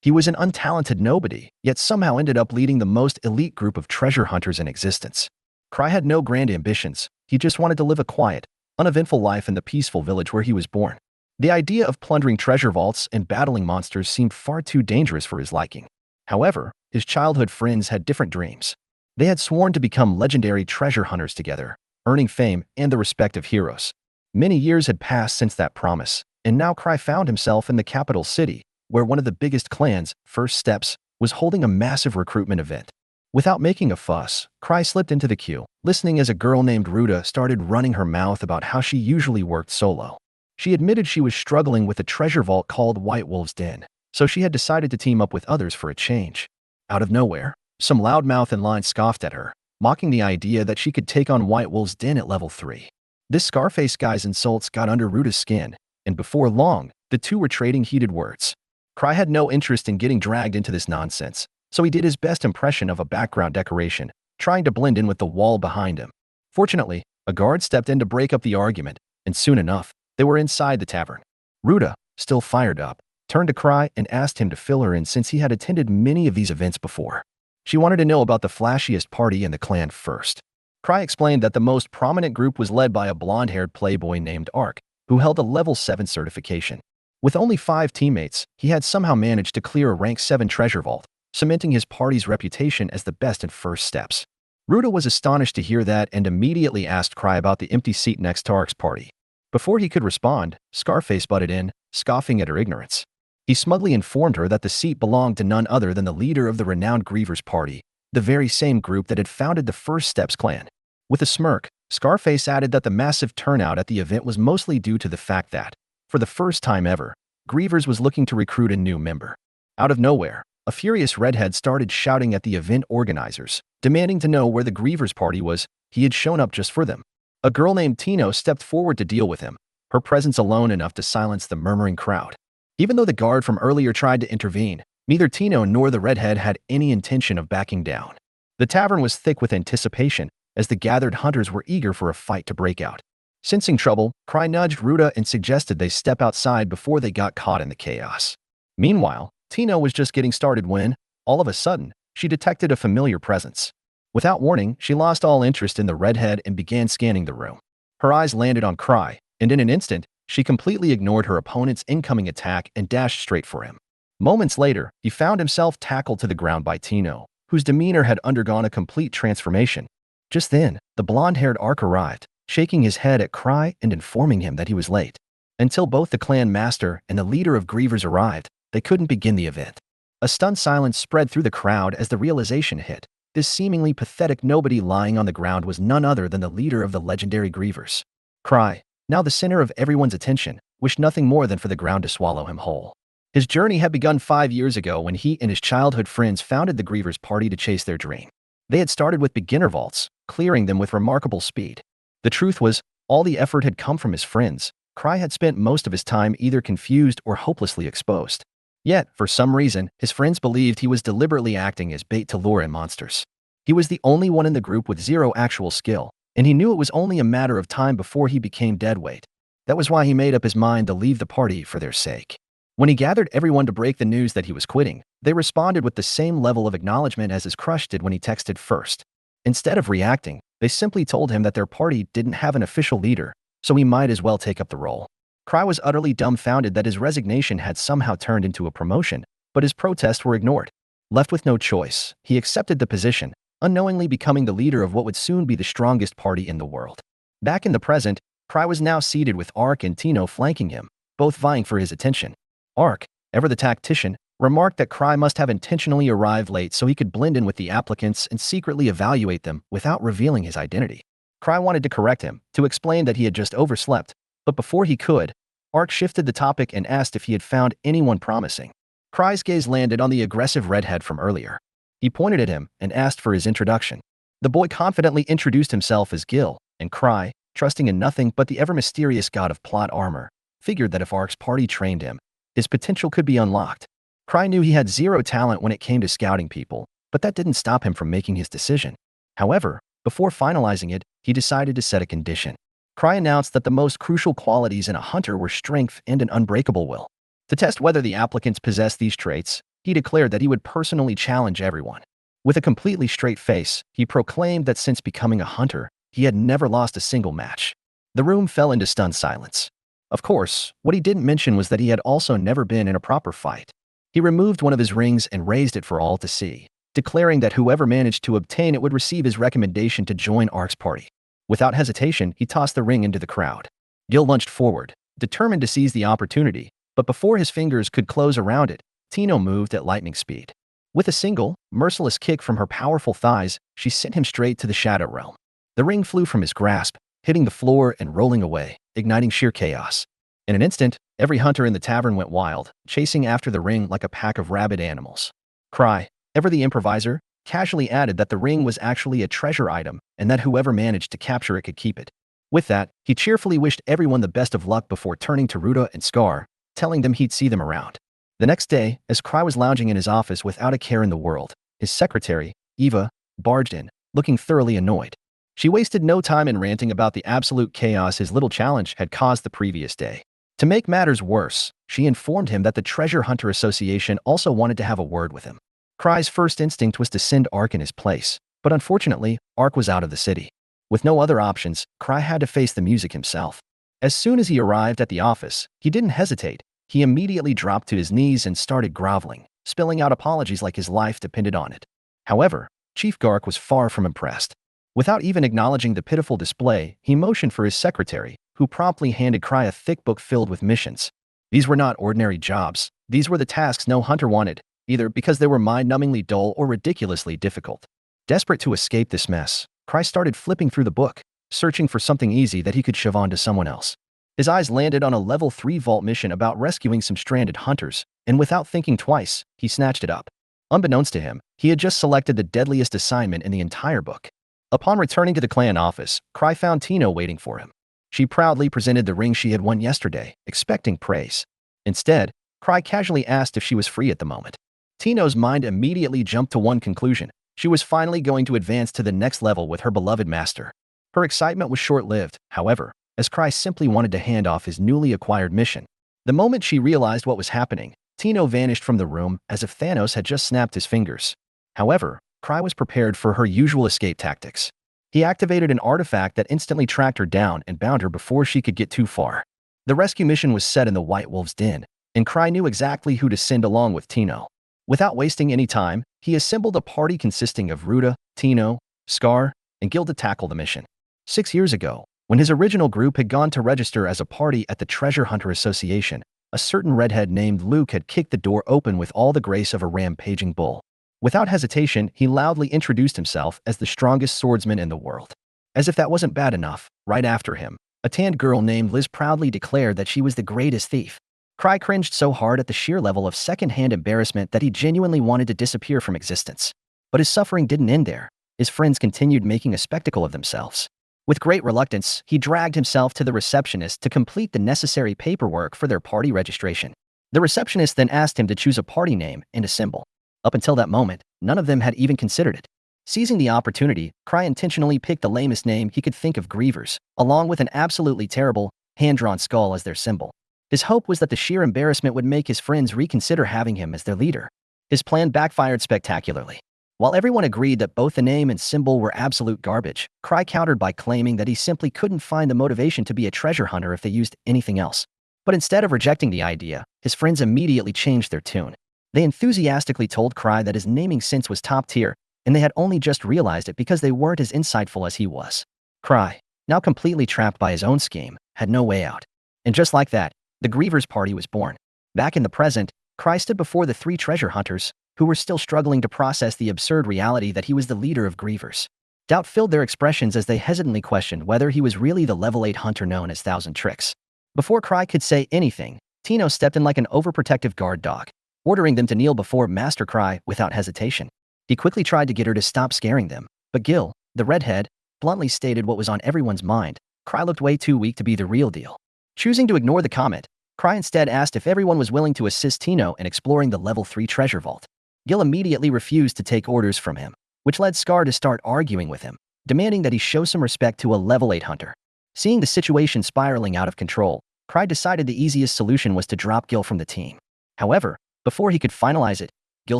He was an untalented nobody, yet somehow ended up leading the most elite group of treasure hunters in existence. Cry had no grand ambitions. He just wanted to live a quiet, uneventful life in the peaceful village where he was born. The idea of plundering treasure vaults and battling monsters seemed far too dangerous for his liking. However, his childhood friends had different dreams. They had sworn to become legendary treasure hunters together, earning fame and the respect of heroes. Many years had passed since that promise, and now Cry found himself in the capital city, where one of the biggest clans, First Steps, was holding a massive recruitment event. Without making a fuss, Cry slipped into the queue, listening as a girl named Ruta started running her mouth about how she usually worked solo. She admitted she was struggling with a treasure vault called White Wolf's Den, so she had decided to team up with others for a change. Out of nowhere, some loudmouth in line scoffed at her, mocking the idea that she could take on White Wolf's Den at level 3. This Scarface guy's insults got under Ruta's skin, and before long, the two were trading heated words. Cry had no interest in getting dragged into this nonsense, so he did his best impression of a background decoration, trying to blend in with the wall behind him. Fortunately, a guard stepped in to break up the argument, and soon enough, they were inside the tavern. Ruta, still fired up, turned to Cry and asked him to fill her in since he had attended many of these events before. She wanted to know about the flashiest party in the clan first. Cry explained that the most prominent group was led by a blonde-haired playboy named Ark, who held a level 7 certification. With only 5 teammates, he had somehow managed to clear a rank 7 treasure vault, cementing his party's reputation as the best in First Steps. Ruta was astonished to hear that and immediately asked Cry about the empty seat next to Ark's party. Before he could respond, Scarface butted in, scoffing at her ignorance. He smugly informed her that the seat belonged to none other than the leader of the renowned Grievers Party, the very same group that had founded the First Steps clan. With a smirk, Scarface added that the massive turnout at the event was mostly due to the fact that, for the first time ever, Grievers was looking to recruit a new member. Out of nowhere, a furious redhead started shouting at the event organizers, demanding to know where the Grievers Party was. He had shown up just for them. A girl named Tino stepped forward to deal with him, her presence alone enough to silence the murmuring crowd. Even though the guard from earlier tried to intervene, neither Tino nor the redhead had any intention of backing down. The tavern was thick with anticipation, as the gathered hunters were eager for a fight to break out. Sensing trouble, Cry nudged Ruta and suggested they step outside before they got caught in the chaos. Meanwhile, Tino was just getting started when, all of a sudden, she detected a familiar presence. Without warning, she lost all interest in the redhead and began scanning the room. Her eyes landed on Cry, and in an instant, she completely ignored her opponent's incoming attack and dashed straight for him. Moments later, he found himself tackled to the ground by Tino, whose demeanor had undergone a complete transformation. Just then, the blonde-haired Ark arrived, shaking his head at Cry and informing him that he was late. Until both the clan master and the leader of Grievers arrived, they couldn't begin the event. A stunned silence spread through the crowd as the realization hit. This seemingly pathetic nobody lying on the ground was none other than the leader of the legendary Grievers. Cry, now the center of everyone's attention, wished nothing more than for the ground to swallow him whole. His journey had begun 5 years ago when he and his childhood friends founded the Grievers Party to chase their dream. They had started with beginner vaults, clearing them with remarkable speed. The truth was, all the effort had come from his friends. Cry had spent most of his time either confused or hopelessly exposed. Yet, for some reason, his friends believed he was deliberately acting as bait to lure in monsters. He was the only one in the group with zero actual skill, and he knew it was only a matter of time before he became deadweight. That was why he made up his mind to leave the party for their sake. When he gathered everyone to break the news that he was quitting, they responded with the same level of acknowledgement as his crush did when he texted first. Instead of reacting, they simply told him that their party didn't have an official leader, so he might as well take up the role. Cry was utterly dumbfounded that his resignation had somehow turned into a promotion, but his protests were ignored. Left with no choice, he accepted the position, unknowingly becoming the leader of what would soon be the strongest party in the world. Back in the present, Cry was now seated with Ark and Tino flanking him, both vying for his attention. Ark, ever the tactician, remarked that Cry must have intentionally arrived late so he could blend in with the applicants and secretly evaluate them without revealing his identity. Cry wanted to correct him, to explain that he had just overslept, but before he could, Ark shifted the topic and asked if he had found anyone promising. Cry's gaze landed on the aggressive redhead from earlier. He pointed at him and asked for his introduction. The boy confidently introduced himself as Gil, and Cry, trusting in nothing but the ever-mysterious god of plot armor, figured that if Ark's party trained him, his potential could be unlocked. Cry knew he had zero talent when it came to scouting people, but that didn't stop him from making his decision. However, before finalizing it, he decided to set a condition. Cry announced that the most crucial qualities in a hunter were strength and an unbreakable will. To test whether the applicants possessed these traits, He declared that he would personally challenge everyone. With a completely straight face, he proclaimed that since becoming a hunter, he had never lost a single match. The room fell into stunned silence. Of course, what he didn't mention was that he had also never been in a proper fight. He removed one of his rings and raised it for all to see, declaring that whoever managed to obtain it would receive his recommendation to join Ark's party. Without hesitation, he tossed the ring into the crowd. Gil lunged forward, determined to seize the opportunity, but before his fingers could close around it, Tino moved at lightning speed. With a single, merciless kick from her powerful thighs, she sent him straight to the shadow realm. The ring flew from his grasp, hitting the floor and rolling away, igniting sheer chaos. In an instant, every hunter in the tavern went wild, chasing after the ring like a pack of rabid animals. Cry, ever the improviser, casually added that the ring was actually a treasure item and that whoever managed to capture it could keep it. With that, he cheerfully wished everyone the best of luck before turning to Ruta and Scar, telling them he'd see them around. The next day, as Cry was lounging in his office without a care in the world, his secretary, Eva, barged in, looking thoroughly annoyed. She wasted no time in ranting about the absolute chaos his little challenge had caused the previous day. To make matters worse, she informed him that the Treasure Hunter Association also wanted to have a word with him. Cry's first instinct was to send Ark in his place, but unfortunately, Ark was out of the city. With no other options, Cry had to face the music himself. As soon as he arrived at the office, he didn't hesitate. He immediately dropped to his knees and started groveling, spilling out apologies like his life depended on it. However, Chief Gark was far from impressed. Without even acknowledging the pitiful display, he motioned for his secretary, who promptly handed Cry a thick book filled with missions. These were not ordinary jobs. These were the tasks no hunter wanted, either because they were mind-numbingly dull or ridiculously difficult. Desperate to escape this mess, Cry started flipping through the book, searching for something easy that he could shove on to someone else. His eyes landed on a level 3 vault mission about rescuing some stranded hunters, and without thinking twice, he snatched it up. Unbeknownst to him, he had just selected the deadliest assignment in the entire book. Upon returning to the clan office, Cry found Tino waiting for him. She proudly presented the ring she had won yesterday, expecting praise. Instead, Cry casually asked if she was free at the moment. Tino's mind immediately jumped to one conclusion. She was finally going to advance to the next level with her beloved master. Her excitement was short-lived, however, as Cry simply wanted to hand off his newly acquired mission. The moment she realized what was happening, Tino vanished from the room as if Thanos had just snapped his fingers. However, Cry was prepared for her usual escape tactics. He activated an artifact that instantly tracked her down and bound her before she could get too far. The rescue mission was set in the White Wolf's den, and Cry knew exactly who to send along with Tino. Without wasting any time, he assembled a party consisting of Ruta, Tino, Scar, and Gil to tackle the mission. 6 years ago, when his original group had gone to register as a party at the Treasure Hunter Association, a certain redhead named Luke had kicked the door open with all the grace of a rampaging bull. Without hesitation, he loudly introduced himself as the strongest swordsman in the world. As if that wasn't bad enough, right after him, a tanned girl named Liz proudly declared that she was the greatest thief. Cry cringed so hard at the sheer level of second-hand embarrassment that he genuinely wanted to disappear from existence. But his suffering didn't end there. His friends continued making a spectacle of themselves. With great reluctance, he dragged himself to the receptionist to complete the necessary paperwork for their party registration. The receptionist then asked him to choose a party name and a symbol. Up until that moment, none of them had even considered it. Seizing the opportunity, Cry intentionally picked the lamest name he could think of, Grievers, along with an absolutely terrible, hand-drawn skull as their symbol. His hope was that the sheer embarrassment would make his friends reconsider having him as their leader. His plan backfired spectacularly. While everyone agreed that both the name and symbol were absolute garbage, Cry countered by claiming that he simply couldn't find the motivation to be a treasure hunter if they used anything else. But instead of rejecting the idea, his friends immediately changed their tune. They enthusiastically told Cry that his naming sense was top tier, and they had only just realized it because they weren't as insightful as he was. Cry, now completely trapped by his own scheme, had no way out. And just like that, the Grievers party was born. Back in the present, Cry stood before the 3 treasure hunters, who were still struggling to process the absurd reality that he was the leader of Grievers. Doubt filled their expressions as they hesitantly questioned whether he was really the level 8 hunter known as Thousand Tricks. Before Cry could say anything, Tino stepped in like an overprotective guard dog, ordering them to kneel before Master Cry without hesitation. He quickly tried to get her to stop scaring them, but Gil, the redhead, bluntly stated what was on everyone's mind. Cry looked way too weak to be the real deal. Choosing to ignore the comment, Cry instead asked if everyone was willing to assist Tino in exploring the level 3 treasure vault. Gil immediately refused to take orders from him, which led Scar to start arguing with him, demanding that he show some respect to a level 8 hunter. Seeing the situation spiraling out of control, Cry decided the easiest solution was to drop Gil from the team. However, before he could finalize it, Gil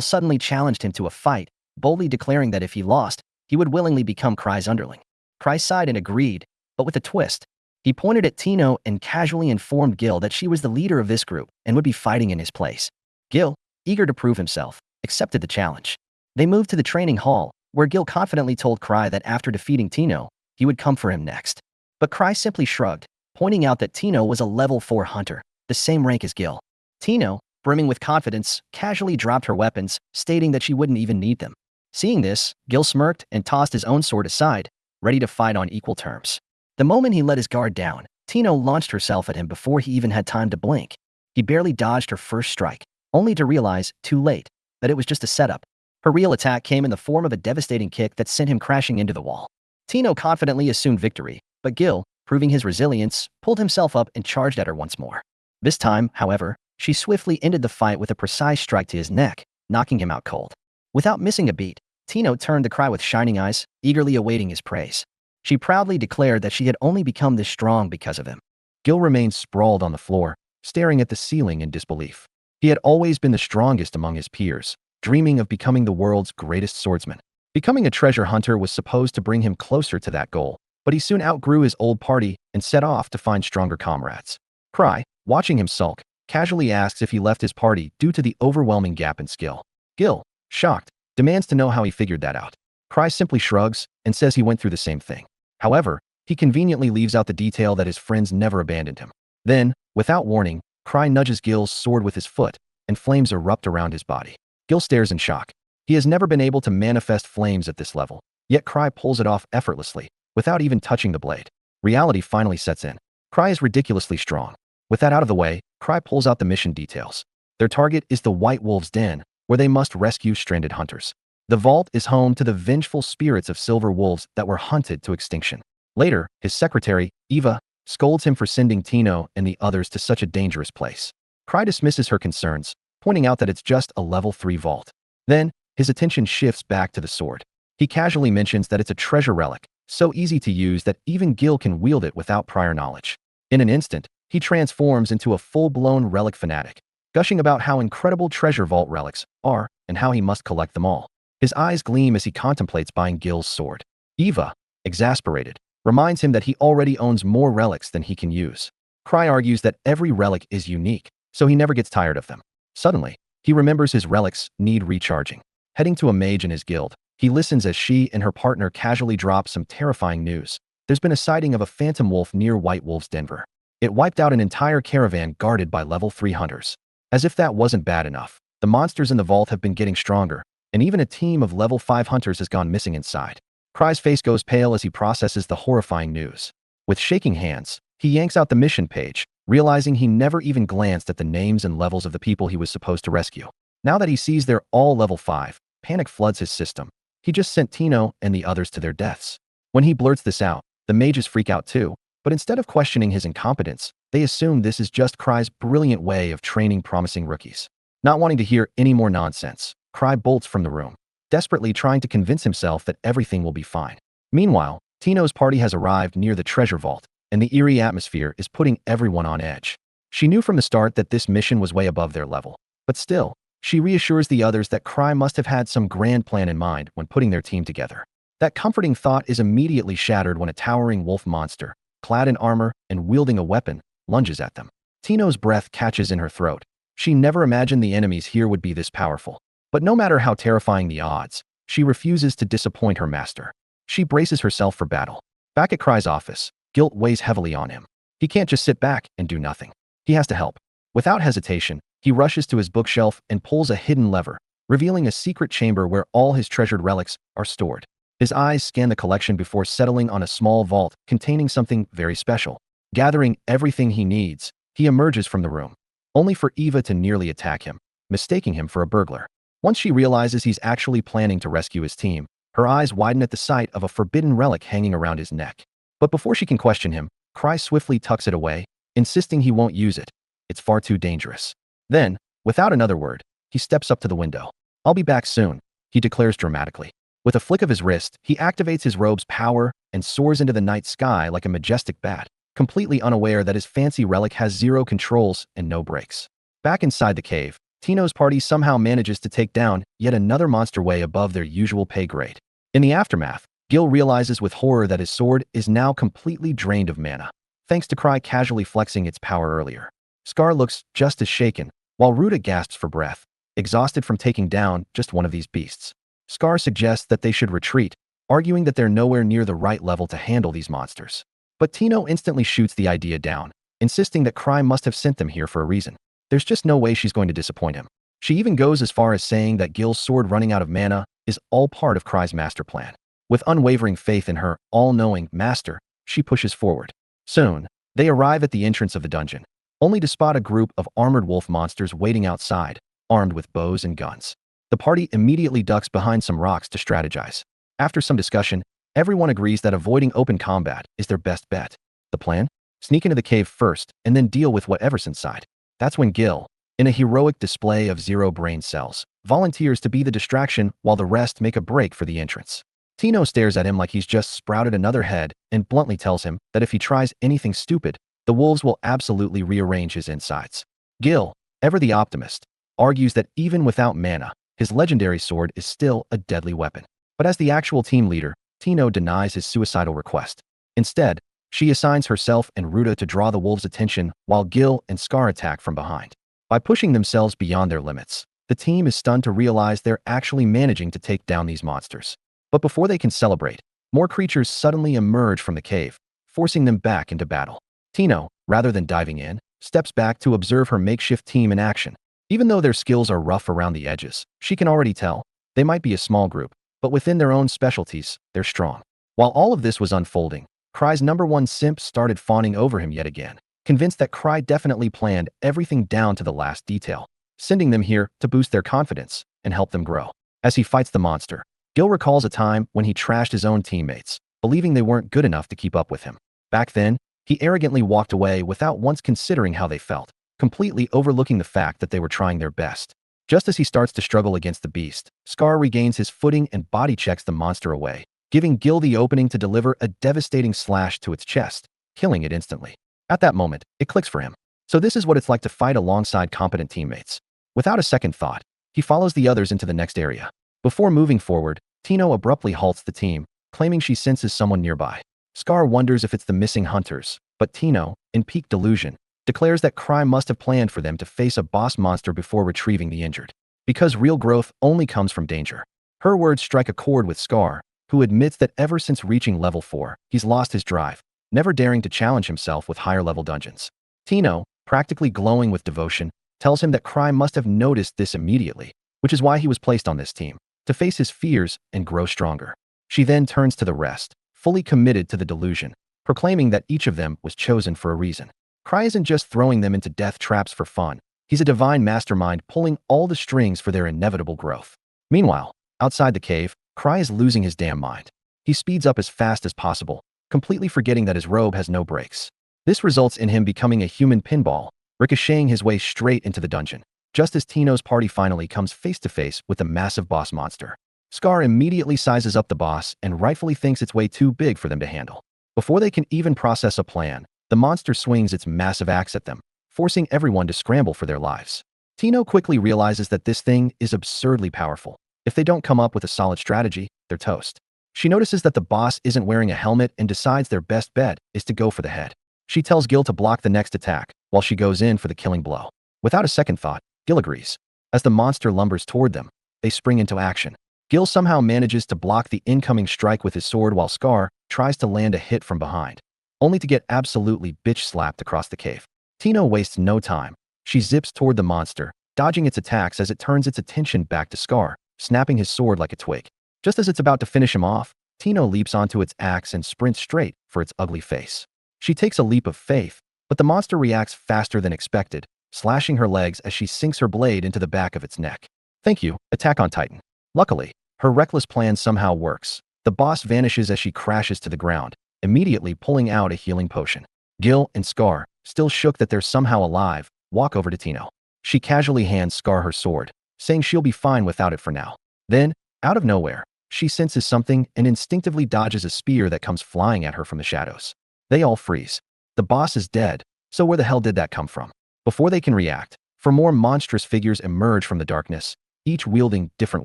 suddenly challenged him to a fight, boldly declaring that if he lost, he would willingly become Cry's underling. Cry sighed and agreed, but with a twist. He pointed at Tino and casually informed Gil that she was the leader of this group and would be fighting in his place. Gil, eager to prove himself, accepted the challenge. They moved to the training hall, where Gil confidently told Cry that after defeating Tino, he would come for him next. But Cry simply shrugged, pointing out that Tino was a level 4 hunter, the same rank as Gil. Tino, brimming with confidence, casually dropped her weapons, stating that she wouldn't even need them. Seeing this, Gil smirked and tossed his own sword aside, ready to fight on equal terms. The moment he let his guard down, Tino launched herself at him before he even had time to blink. He barely dodged her first strike, only to realize, too late, that it was just a setup. Her real attack came in the form of a devastating kick that sent him crashing into the wall. Tino confidently assumed victory, but Gil, proving his resilience, pulled himself up and charged at her once more. This time, however, she swiftly ended the fight with a precise strike to his neck, knocking him out cold. Without missing a beat, Tino turned to Cry with shining eyes, eagerly awaiting his praise. She proudly declared that she had only become this strong because of him. Gil remained sprawled on the floor, staring at the ceiling in disbelief. He had always been the strongest among his peers, dreaming of becoming the world's greatest swordsman. Becoming a treasure hunter was supposed to bring him closer to that goal, but he soon outgrew his old party and set off to find stronger comrades. Cry, watching him sulk, casually asks if he left his party due to the overwhelming gap in skill. Gil, shocked, demands to know how he figured that out. Cry simply shrugs and says he went through the same thing. However, he conveniently leaves out the detail that his friends never abandoned him. Then, without warning, Cry nudges Gil's sword with his foot, and flames erupt around his body. Gil stares in shock. He has never been able to manifest flames at this level, yet Cry pulls it off effortlessly, without even touching the blade. Reality finally sets in. Cry is ridiculously strong. With that out of the way, Cry pulls out the mission details. Their target is the White Wolf's Den, where they must rescue stranded hunters. The vault is home to the vengeful spirits of silver wolves that were hunted to extinction. Later, his secretary, Eva, scolds him for sending Tino and the others to such a dangerous place. Cry dismisses her concerns, pointing out that it's just a level 3 vault. Then, his attention shifts back to the sword. He casually mentions that it's a treasure relic, so easy to use that even Gil can wield it without prior knowledge. In an instant, he transforms into a full-blown relic fanatic, gushing about how incredible treasure vault relics are and how he must collect them all. His eyes gleam as he contemplates buying Gil's sword. Eva, exasperated, reminds him that he already owns more relics than he can use. Cry argues that every relic is unique, so he never gets tired of them. Suddenly, he remembers his relics need recharging. Heading to a mage in his guild, he listens as she and her partner casually drop some terrifying news. There's been a sighting of a phantom wolf near White Wolf's Denver. It wiped out an entire caravan guarded by level 3 hunters. As if that wasn't bad enough, the monsters in the vault have been getting stronger, and even a team of level 5 hunters has gone missing inside. Cry's face goes pale as he processes the horrifying news. With shaking hands, he yanks out the mission page, realizing he never even glanced at the names and levels of the people he was supposed to rescue. Now that he sees they're all level 5, panic floods his system. He just sent Tino and the others to their deaths. When he blurts this out, the mages freak out too, but instead of questioning his incompetence, they assume this is just Cry's brilliant way of training promising rookies. Not wanting to hear any more nonsense, Cry bolts from the room, desperately trying to convince himself that everything will be fine. Meanwhile, Tino's party has arrived near the treasure vault, and the eerie atmosphere is putting everyone on edge. She knew from the start that this mission was way above their level, but still, she reassures the others that Cry must have had some grand plan in mind when putting their team together. That comforting thought is immediately shattered when a towering wolf monster, clad in armor and wielding a weapon, lunges at them. Tino's breath catches in her throat. She never imagined the enemies here would be this powerful. But no matter how terrifying the odds, she refuses to disappoint her master. She braces herself for battle. Back at Cry's office, guilt weighs heavily on him. He can't just sit back and do nothing. He has to help. Without hesitation, he rushes to his bookshelf and pulls a hidden lever, revealing a secret chamber where all his treasured relics are stored. His eyes scan the collection before settling on a small vault containing something very special. Gathering everything he needs, he emerges from the room, only for Eva to nearly attack him, mistaking him for a burglar. Once she realizes he's actually planning to rescue his team, her eyes widen at the sight of a forbidden relic hanging around his neck. But before she can question him, Cry swiftly tucks it away, insisting he won't use it. It's far too dangerous. Then, without another word, he steps up to the window. "I'll be back soon," he declares dramatically. With a flick of his wrist, he activates his robe's power and soars into the night sky like a majestic bat, completely unaware that his fancy relic has zero controls and no brakes. Back inside the cave, Tino's party somehow manages to take down yet another monster way above their usual pay grade. In the aftermath, Gil realizes with horror that his sword is now completely drained of mana, thanks to Cry casually flexing its power earlier. Scar looks just as shaken, while Ruta gasps for breath, exhausted from taking down just one of these beasts. Scar suggests that they should retreat, arguing that they're nowhere near the right level to handle these monsters. But Tino instantly shoots the idea down, insisting that Cry must have sent them here for a reason. There's just no way she's going to disappoint him. She even goes as far as saying that Gil's sword running out of mana is all part of Cry's master plan. With unwavering faith in her all-knowing master, she pushes forward. Soon, they arrive at the entrance of the dungeon, only to spot a group of armored wolf monsters waiting outside, armed with bows and guns. The party immediately ducks behind some rocks to strategize. After some discussion, everyone agrees that avoiding open combat is their best bet. The plan? Sneak into the cave first and then deal with whatever's inside. That's when Gil, in a heroic display of zero brain cells, volunteers to be the distraction while the rest make a break for the entrance. Tino stares at him like he's just sprouted another head and bluntly tells him that if he tries anything stupid, the wolves will absolutely rearrange his insides. Gil, ever the optimist, argues that even without mana, his legendary sword is still a deadly weapon. But as the actual team leader, Tino denies his suicidal request. Instead, she assigns herself and Ruta to draw the wolves' attention while Gil and Scar attack from behind. By pushing themselves beyond their limits, the team is stunned to realize they're actually managing to take down these monsters. But before they can celebrate, more creatures suddenly emerge from the cave, forcing them back into battle. Tino, rather than diving in, steps back to observe her makeshift team in action. Even though their skills are rough around the edges, she can already tell they might be a small group, but within their own specialties, they're strong. While all of this was unfolding, Cry's #1 simp started fawning over him yet again, convinced that Cry definitely planned everything down to the last detail, sending them here to boost their confidence and help them grow. As he fights the monster, Gil recalls a time when he trashed his own teammates, believing they weren't good enough to keep up with him. Back then, he arrogantly walked away without once considering how they felt, completely overlooking the fact that they were trying their best. Just as he starts to struggle against the beast, Scar regains his footing and body checks the monster away, giving Gil the opening to deliver a devastating slash to its chest, killing it instantly. At that moment, it clicks for him. So this is what it's like to fight alongside competent teammates. Without a second thought, he follows the others into the next area. Before moving forward, Tino abruptly halts the team, claiming she senses someone nearby. Scar wonders if it's the missing hunters, but Tino, in peak delusion, declares that Cry must have planned for them to face a boss monster before retrieving the injured. Because real growth only comes from danger. Her words strike a chord with Scar, who admits that ever since reaching level 4, he's lost his drive, never daring to challenge himself with higher-level dungeons. Tino, practically glowing with devotion, tells him that Cry must have noticed this immediately, which is why he was placed on this team, to face his fears and grow stronger. She then turns to the rest, fully committed to the delusion, proclaiming that each of them was chosen for a reason. Cry isn't just throwing them into death traps for fun. He's a divine mastermind pulling all the strings for their inevitable growth. Meanwhile, outside the cave, Cry is losing his damn mind. He speeds up as fast as possible, completely forgetting that his robe has no brakes. This results in him becoming a human pinball, ricocheting his way straight into the dungeon, just as Tino's party finally comes face to face with the massive boss monster. Scar immediately sizes up the boss and rightfully thinks it's way too big for them to handle. Before they can even process a plan, the monster swings its massive axe at them, forcing everyone to scramble for their lives. Tino quickly realizes that this thing is absurdly powerful. If they don't come up with a solid strategy, they're toast. She notices that the boss isn't wearing a helmet and decides their best bet is to go for the head. She tells Gil to block the next attack, while she goes in for the killing blow. Without a second thought, Gil agrees. As the monster lumbers toward them, they spring into action. Gil somehow manages to block the incoming strike with his sword while Scar tries to land a hit from behind, only to get absolutely bitch-slapped across the cave. Tino wastes no time. She zips toward the monster, dodging its attacks as it turns its attention back to Scar, snapping his sword like a twig. Just as it's about to finish him off, Tino leaps onto its axe and sprints straight for its ugly face. She takes a leap of faith, but the monster reacts faster than expected, slashing her legs as she sinks her blade into the back of its neck. Thank you, Attack on Titan. Luckily, her reckless plan somehow works. The boss vanishes as she crashes to the ground, immediately pulling out a healing potion. Gil and Scar, still shook that they're somehow alive, walk over to Tino. She casually hands Scar her sword, saying she'll be fine without it for now. Then, out of nowhere, she senses something and instinctively dodges a spear that comes flying at her from the shadows. They all freeze. The boss is dead, so where the hell did that come from? Before they can react, For more monstrous figures emerge from the darkness, each wielding different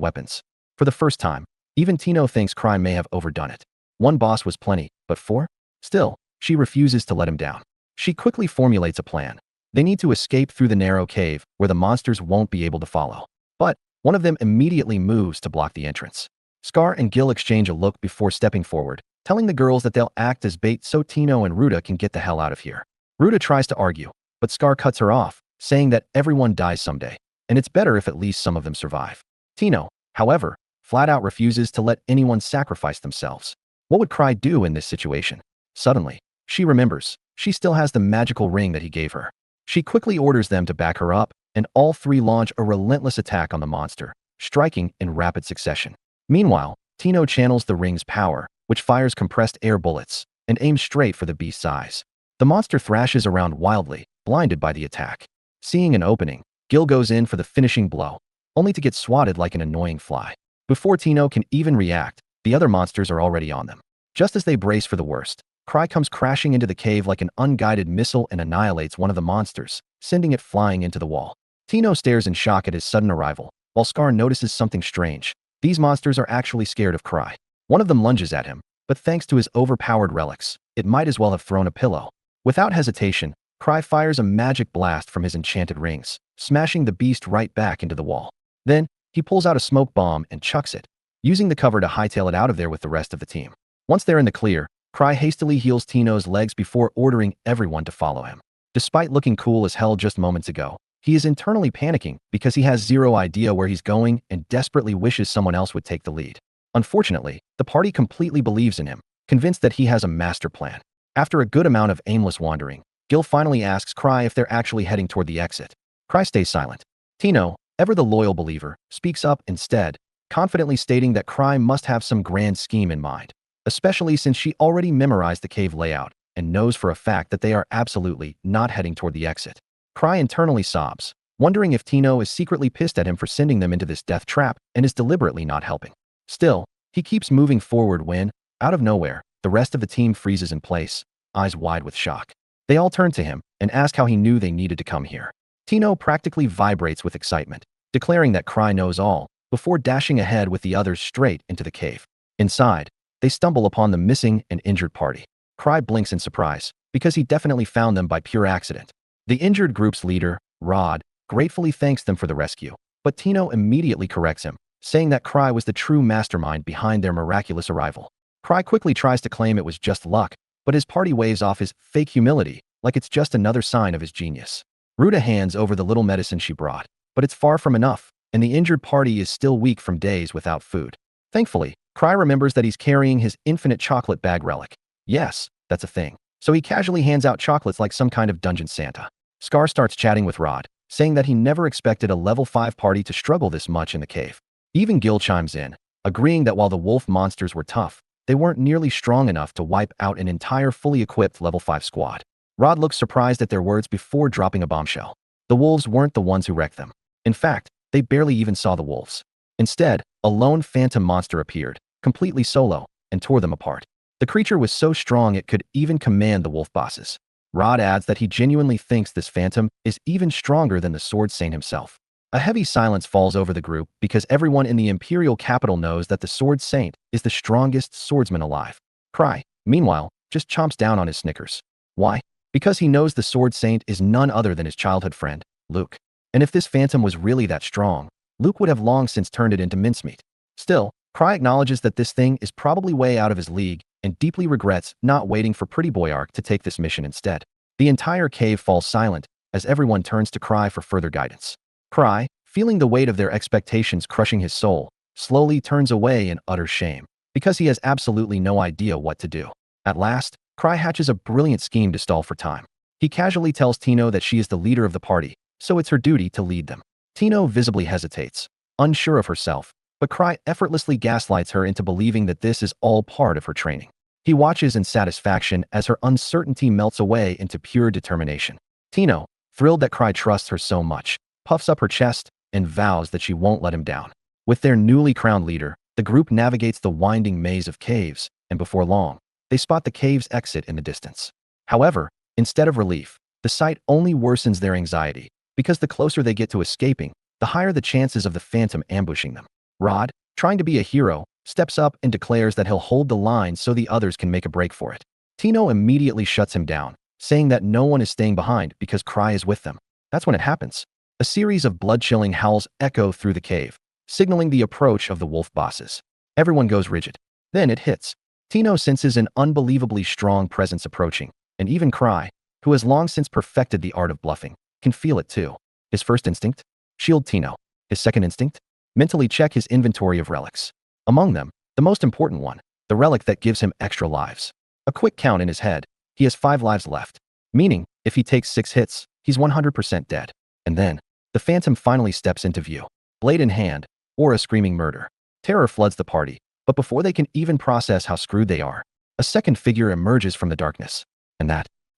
weapons. For the first time, even Tino thinks Cry may have overdone it. One boss was plenty, but four? Still, she refuses to let him down. She quickly formulates a plan. They need to escape through the narrow cave where the monsters won't be able to follow. But one of them immediately moves to block the entrance. Scar and Gil exchange a look before stepping forward, telling the girls that they'll act as bait so Tino and Ruta can get the hell out of here. Ruta tries to argue, but Scar cuts her off, saying that everyone dies someday, and it's better if at least some of them survive. Tino, however, flat out refuses to let anyone sacrifice themselves. What would Cry do in this situation? Suddenly, she remembers. She still has the magical ring that he gave her. She quickly orders them to back her up, and all three launch a relentless attack on the monster, striking in rapid succession. Meanwhile, Tino channels the ring's power, which fires compressed air bullets, and aims straight for the beast's eyes. The monster thrashes around wildly, blinded by the attack. Seeing an opening, Gil goes in for the finishing blow, only to get swatted like an annoying fly. Before Tino can even react, the other monsters are already on them. Just as they brace for the worst, Cry comes crashing into the cave like an unguided missile and annihilates one of the monsters, sending it flying into the wall. Tino stares in shock at his sudden arrival, while Scar notices something strange. These monsters are actually scared of Cry. One of them lunges at him, but thanks to his overpowered relics, it might as well have thrown a pillow. Without hesitation, Cry fires a magic blast from his enchanted rings, smashing the beast right back into the wall. Then, he pulls out a smoke bomb and chucks it, using the cover to hightail it out of there with the rest of the team. Once they're in the clear, Cry hastily heals Tino's legs before ordering everyone to follow him. Despite looking cool as hell just moments ago, he is internally panicking because he has zero idea where he's going and desperately wishes someone else would take the lead. Unfortunately, the party completely believes in him, convinced that he has a master plan. After a good amount of aimless wandering, Gil finally asks Cry if they're actually heading toward the exit. Cry stays silent. Tino, ever the loyal believer, speaks up instead, confidently stating that Cry must have some grand scheme in mind, especially since she already memorized the cave layout and knows for a fact that they are absolutely not heading toward the exit. Cry internally sobs, wondering if Tino is secretly pissed at him for sending them into this death trap and is deliberately not helping. Still, he keeps moving forward when, out of nowhere, the rest of the team freezes in place, eyes wide with shock. They all turn to him and ask how he knew they needed to come here. Tino practically vibrates with excitement, declaring that Cry knows all, before dashing ahead with the others straight into the cave. Inside, they stumble upon the missing and injured party. Cry blinks in surprise, because he definitely found them by pure accident. The injured group's leader, Rod, gratefully thanks them for the rescue, but Tino immediately corrects him, saying that Cry was the true mastermind behind their miraculous arrival. Cry quickly tries to claim it was just luck, but his party waves off his fake humility like it's just another sign of his genius. Ruta hands over the little medicine she brought, but it's far from enough, and the injured party is still weak from days without food. Thankfully, Cry remembers that he's carrying his infinite chocolate bag relic. Yes, that's a thing. So he casually hands out chocolates like some kind of dungeon Santa. Scar starts chatting with Rod, saying that he never expected a level 5 party to struggle this much in the cave. Even Gil chimes in, agreeing that while the wolf monsters were tough, they weren't nearly strong enough to wipe out an entire fully equipped level 5 squad. Rod looks surprised at their words before dropping a bombshell. The wolves weren't the ones who wrecked them. In fact, they barely even saw the wolves. Instead, a lone phantom monster appeared, completely solo, and tore them apart. The creature was so strong it could even command the wolf bosses. Rod adds that he genuinely thinks this phantom is even stronger than the Sword Saint himself. A heavy silence falls over the group because everyone in the Imperial capital knows that the Sword Saint is the strongest swordsman alive. Cry, meanwhile, just chomps down on his Snickers. Why? Because he knows the Sword Saint is none other than his childhood friend, Luke. And if this phantom was really that strong, Luke would have long since turned it into mincemeat. Still, Cry acknowledges that this thing is probably way out of his league and deeply regrets not waiting for Pretty Boy Arc to take this mission instead. The entire cave falls silent as everyone turns to Cry for further guidance. Cry, feeling the weight of their expectations crushing his soul, slowly turns away in utter shame, because he has absolutely no idea what to do. At last, Cry hatches a brilliant scheme to stall for time. He casually tells Tino that she is the leader of the party, so it's her duty to lead them. Tino visibly hesitates, unsure of herself, but Cry effortlessly gaslights her into believing that this is all part of her training. He watches in satisfaction as her uncertainty melts away into pure determination. Tino, thrilled that Cry trusts her so much, puffs up her chest and vows that she won't let him down. With their newly crowned leader, the group navigates the winding maze of caves, and before long, they spot the cave's exit in the distance. However, instead of relief, the sight only worsens their anxiety, because the closer they get to escaping, the higher the chances of the phantom ambushing them. Rod, trying to be a hero, steps up and declares that he'll hold the line so the others can make a break for it. Tino immediately shuts him down, saying that no one is staying behind because Cry is with them. That's when it happens. A series of blood-chilling howls echo through the cave, signaling the approach of the wolf bosses. Everyone goes rigid. Then it hits. Tino senses an unbelievably strong presence approaching, and even Cry, who has long since perfected the art of bluffing, can feel it too. His first instinct? Shield Tino. His second instinct? Mentally check his inventory of relics. Among them, the most important one, the relic that gives him extra lives. A quick count in his head, he has 5 lives left, meaning, if he takes 6 hits, he's 100% dead. And then, the phantom finally steps into view. Blade in hand, or a screaming murder. Terror floods the party, but before they can even process how screwed they are, a second figure emerges from the darkness. And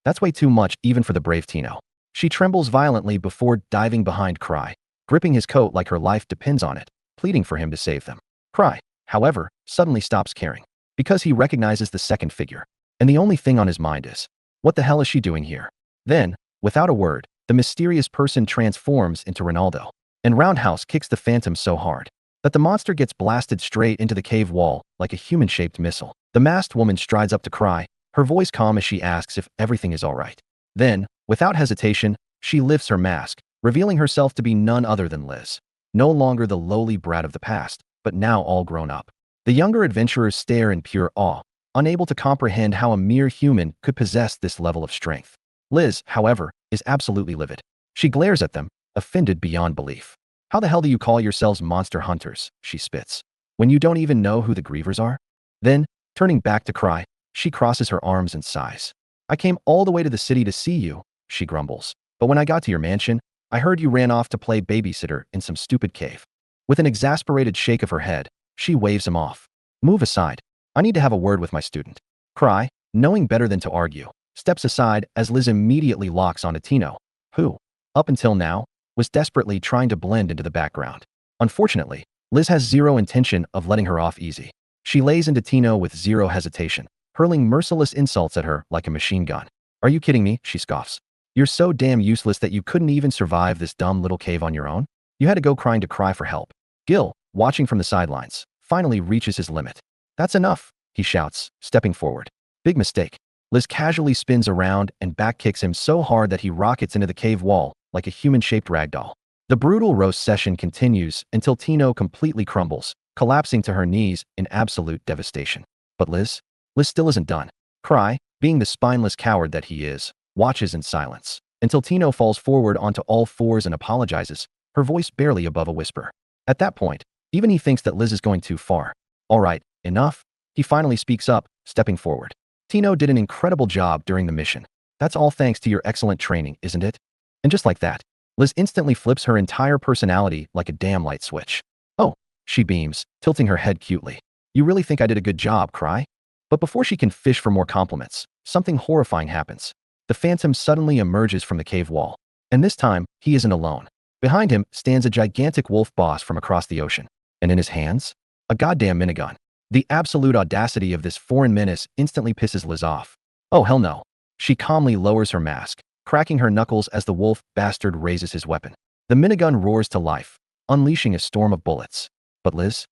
that's way too much even for the brave Tino. She trembles violently before diving behind Cry, gripping his coat like her life depends on it, pleading for him to save them. Cry, however, suddenly stops caring, because he recognizes the second figure. And the only thing on his mind is, what the hell is she doing here? Then, without a word, the mysterious person transforms into Ronaldo, and roundhouse kicks the phantom so hard that the monster gets blasted straight into the cave wall like a human-shaped missile. The masked woman strides up to Cry, her voice calm as she asks if everything is all right. Then, without hesitation, she lifts her mask, revealing herself to be none other than Liz. No longer the lowly brat of the past, but now all grown up. The younger adventurers stare in pure awe, unable to comprehend how a mere human could possess this level of strength. Liz, however, is absolutely livid. She glares at them, offended beyond belief. How the hell do you call yourselves monster hunters? She spits. When you don't even know who the grievers are? Then, turning back to Cry, she crosses her arms and sighs. I came all the way to the city to see you, she grumbles. But when I got to your mansion, I heard you ran off to play babysitter in some stupid cave. With an exasperated shake of her head, she waves him off. Move aside. I need to have a word with my student. Cry, knowing better than to argue, steps aside as Liz immediately locks onto Tino, who, up until now, was desperately trying to blend into the background. Unfortunately, Liz has zero intention of letting her off easy. She lays into Tino with zero hesitation, hurling merciless insults at her like a machine gun. Are you kidding me? She scoffs. You're so damn useless that you couldn't even survive this dumb little cave on your own? You had to go crying to Cry for help. Gil, watching from the sidelines, finally reaches his limit. That's enough, he shouts, stepping forward. Big mistake. Liz casually spins around and back kicks him so hard that he rockets into the cave wall like a human-shaped ragdoll. The brutal roast session continues until Tino completely crumbles, collapsing to her knees in absolute devastation. But Liz still isn't done. Cry, being the spineless coward that he is, watches in silence until Tino falls forward onto all fours and apologizes, her voice barely above a whisper. At that point, even he thinks that Liz is going too far. All right, enough. He finally speaks up, stepping forward. Tino did an incredible job during the mission. That's all thanks to your excellent training, isn't it? And just like that, Liz instantly flips her entire personality like a damn light switch. Oh, she beams, tilting her head cutely. You really think I did a good job, Cry? But before she can fish for more compliments, something horrifying happens. The phantom suddenly emerges from the cave wall. And this time, he isn't alone. Behind him stands a gigantic wolf boss from across the ocean. And in his hands, a goddamn minigun. The absolute audacity of this foreign menace instantly pisses Liz off. Oh hell no. She calmly lowers her mask, cracking her knuckles as the wolf bastard raises his weapon. The minigun roars to life, unleashing a storm of bullets. But Liz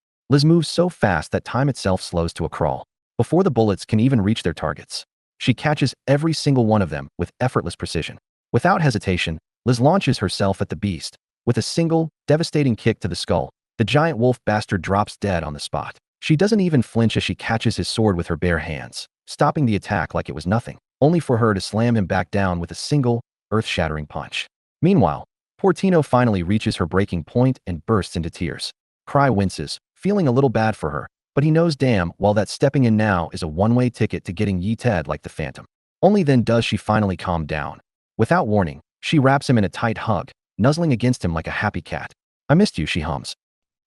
moves so fast that time itself slows to a crawl, before the bullets can even reach their targets. She catches every single one of them with effortless precision. Without hesitation, Liz launches herself at the beast. With a single, devastating kick to the skull, the giant wolf bastard drops dead on the spot. She doesn't even flinch as she catches his sword with her bare hands, stopping the attack like it was nothing, only for her to slam him back down with a single, earth-shattering punch. Meanwhile, poor Tino finally reaches her breaking point and bursts into tears. Cry winces, feeling a little bad for her, but he knows damn well that stepping in now is a one-way ticket to getting yeeted like the phantom. Only then does she finally calm down. Without warning, she wraps him in a tight hug, nuzzling against him like a happy cat. I missed you, she hums.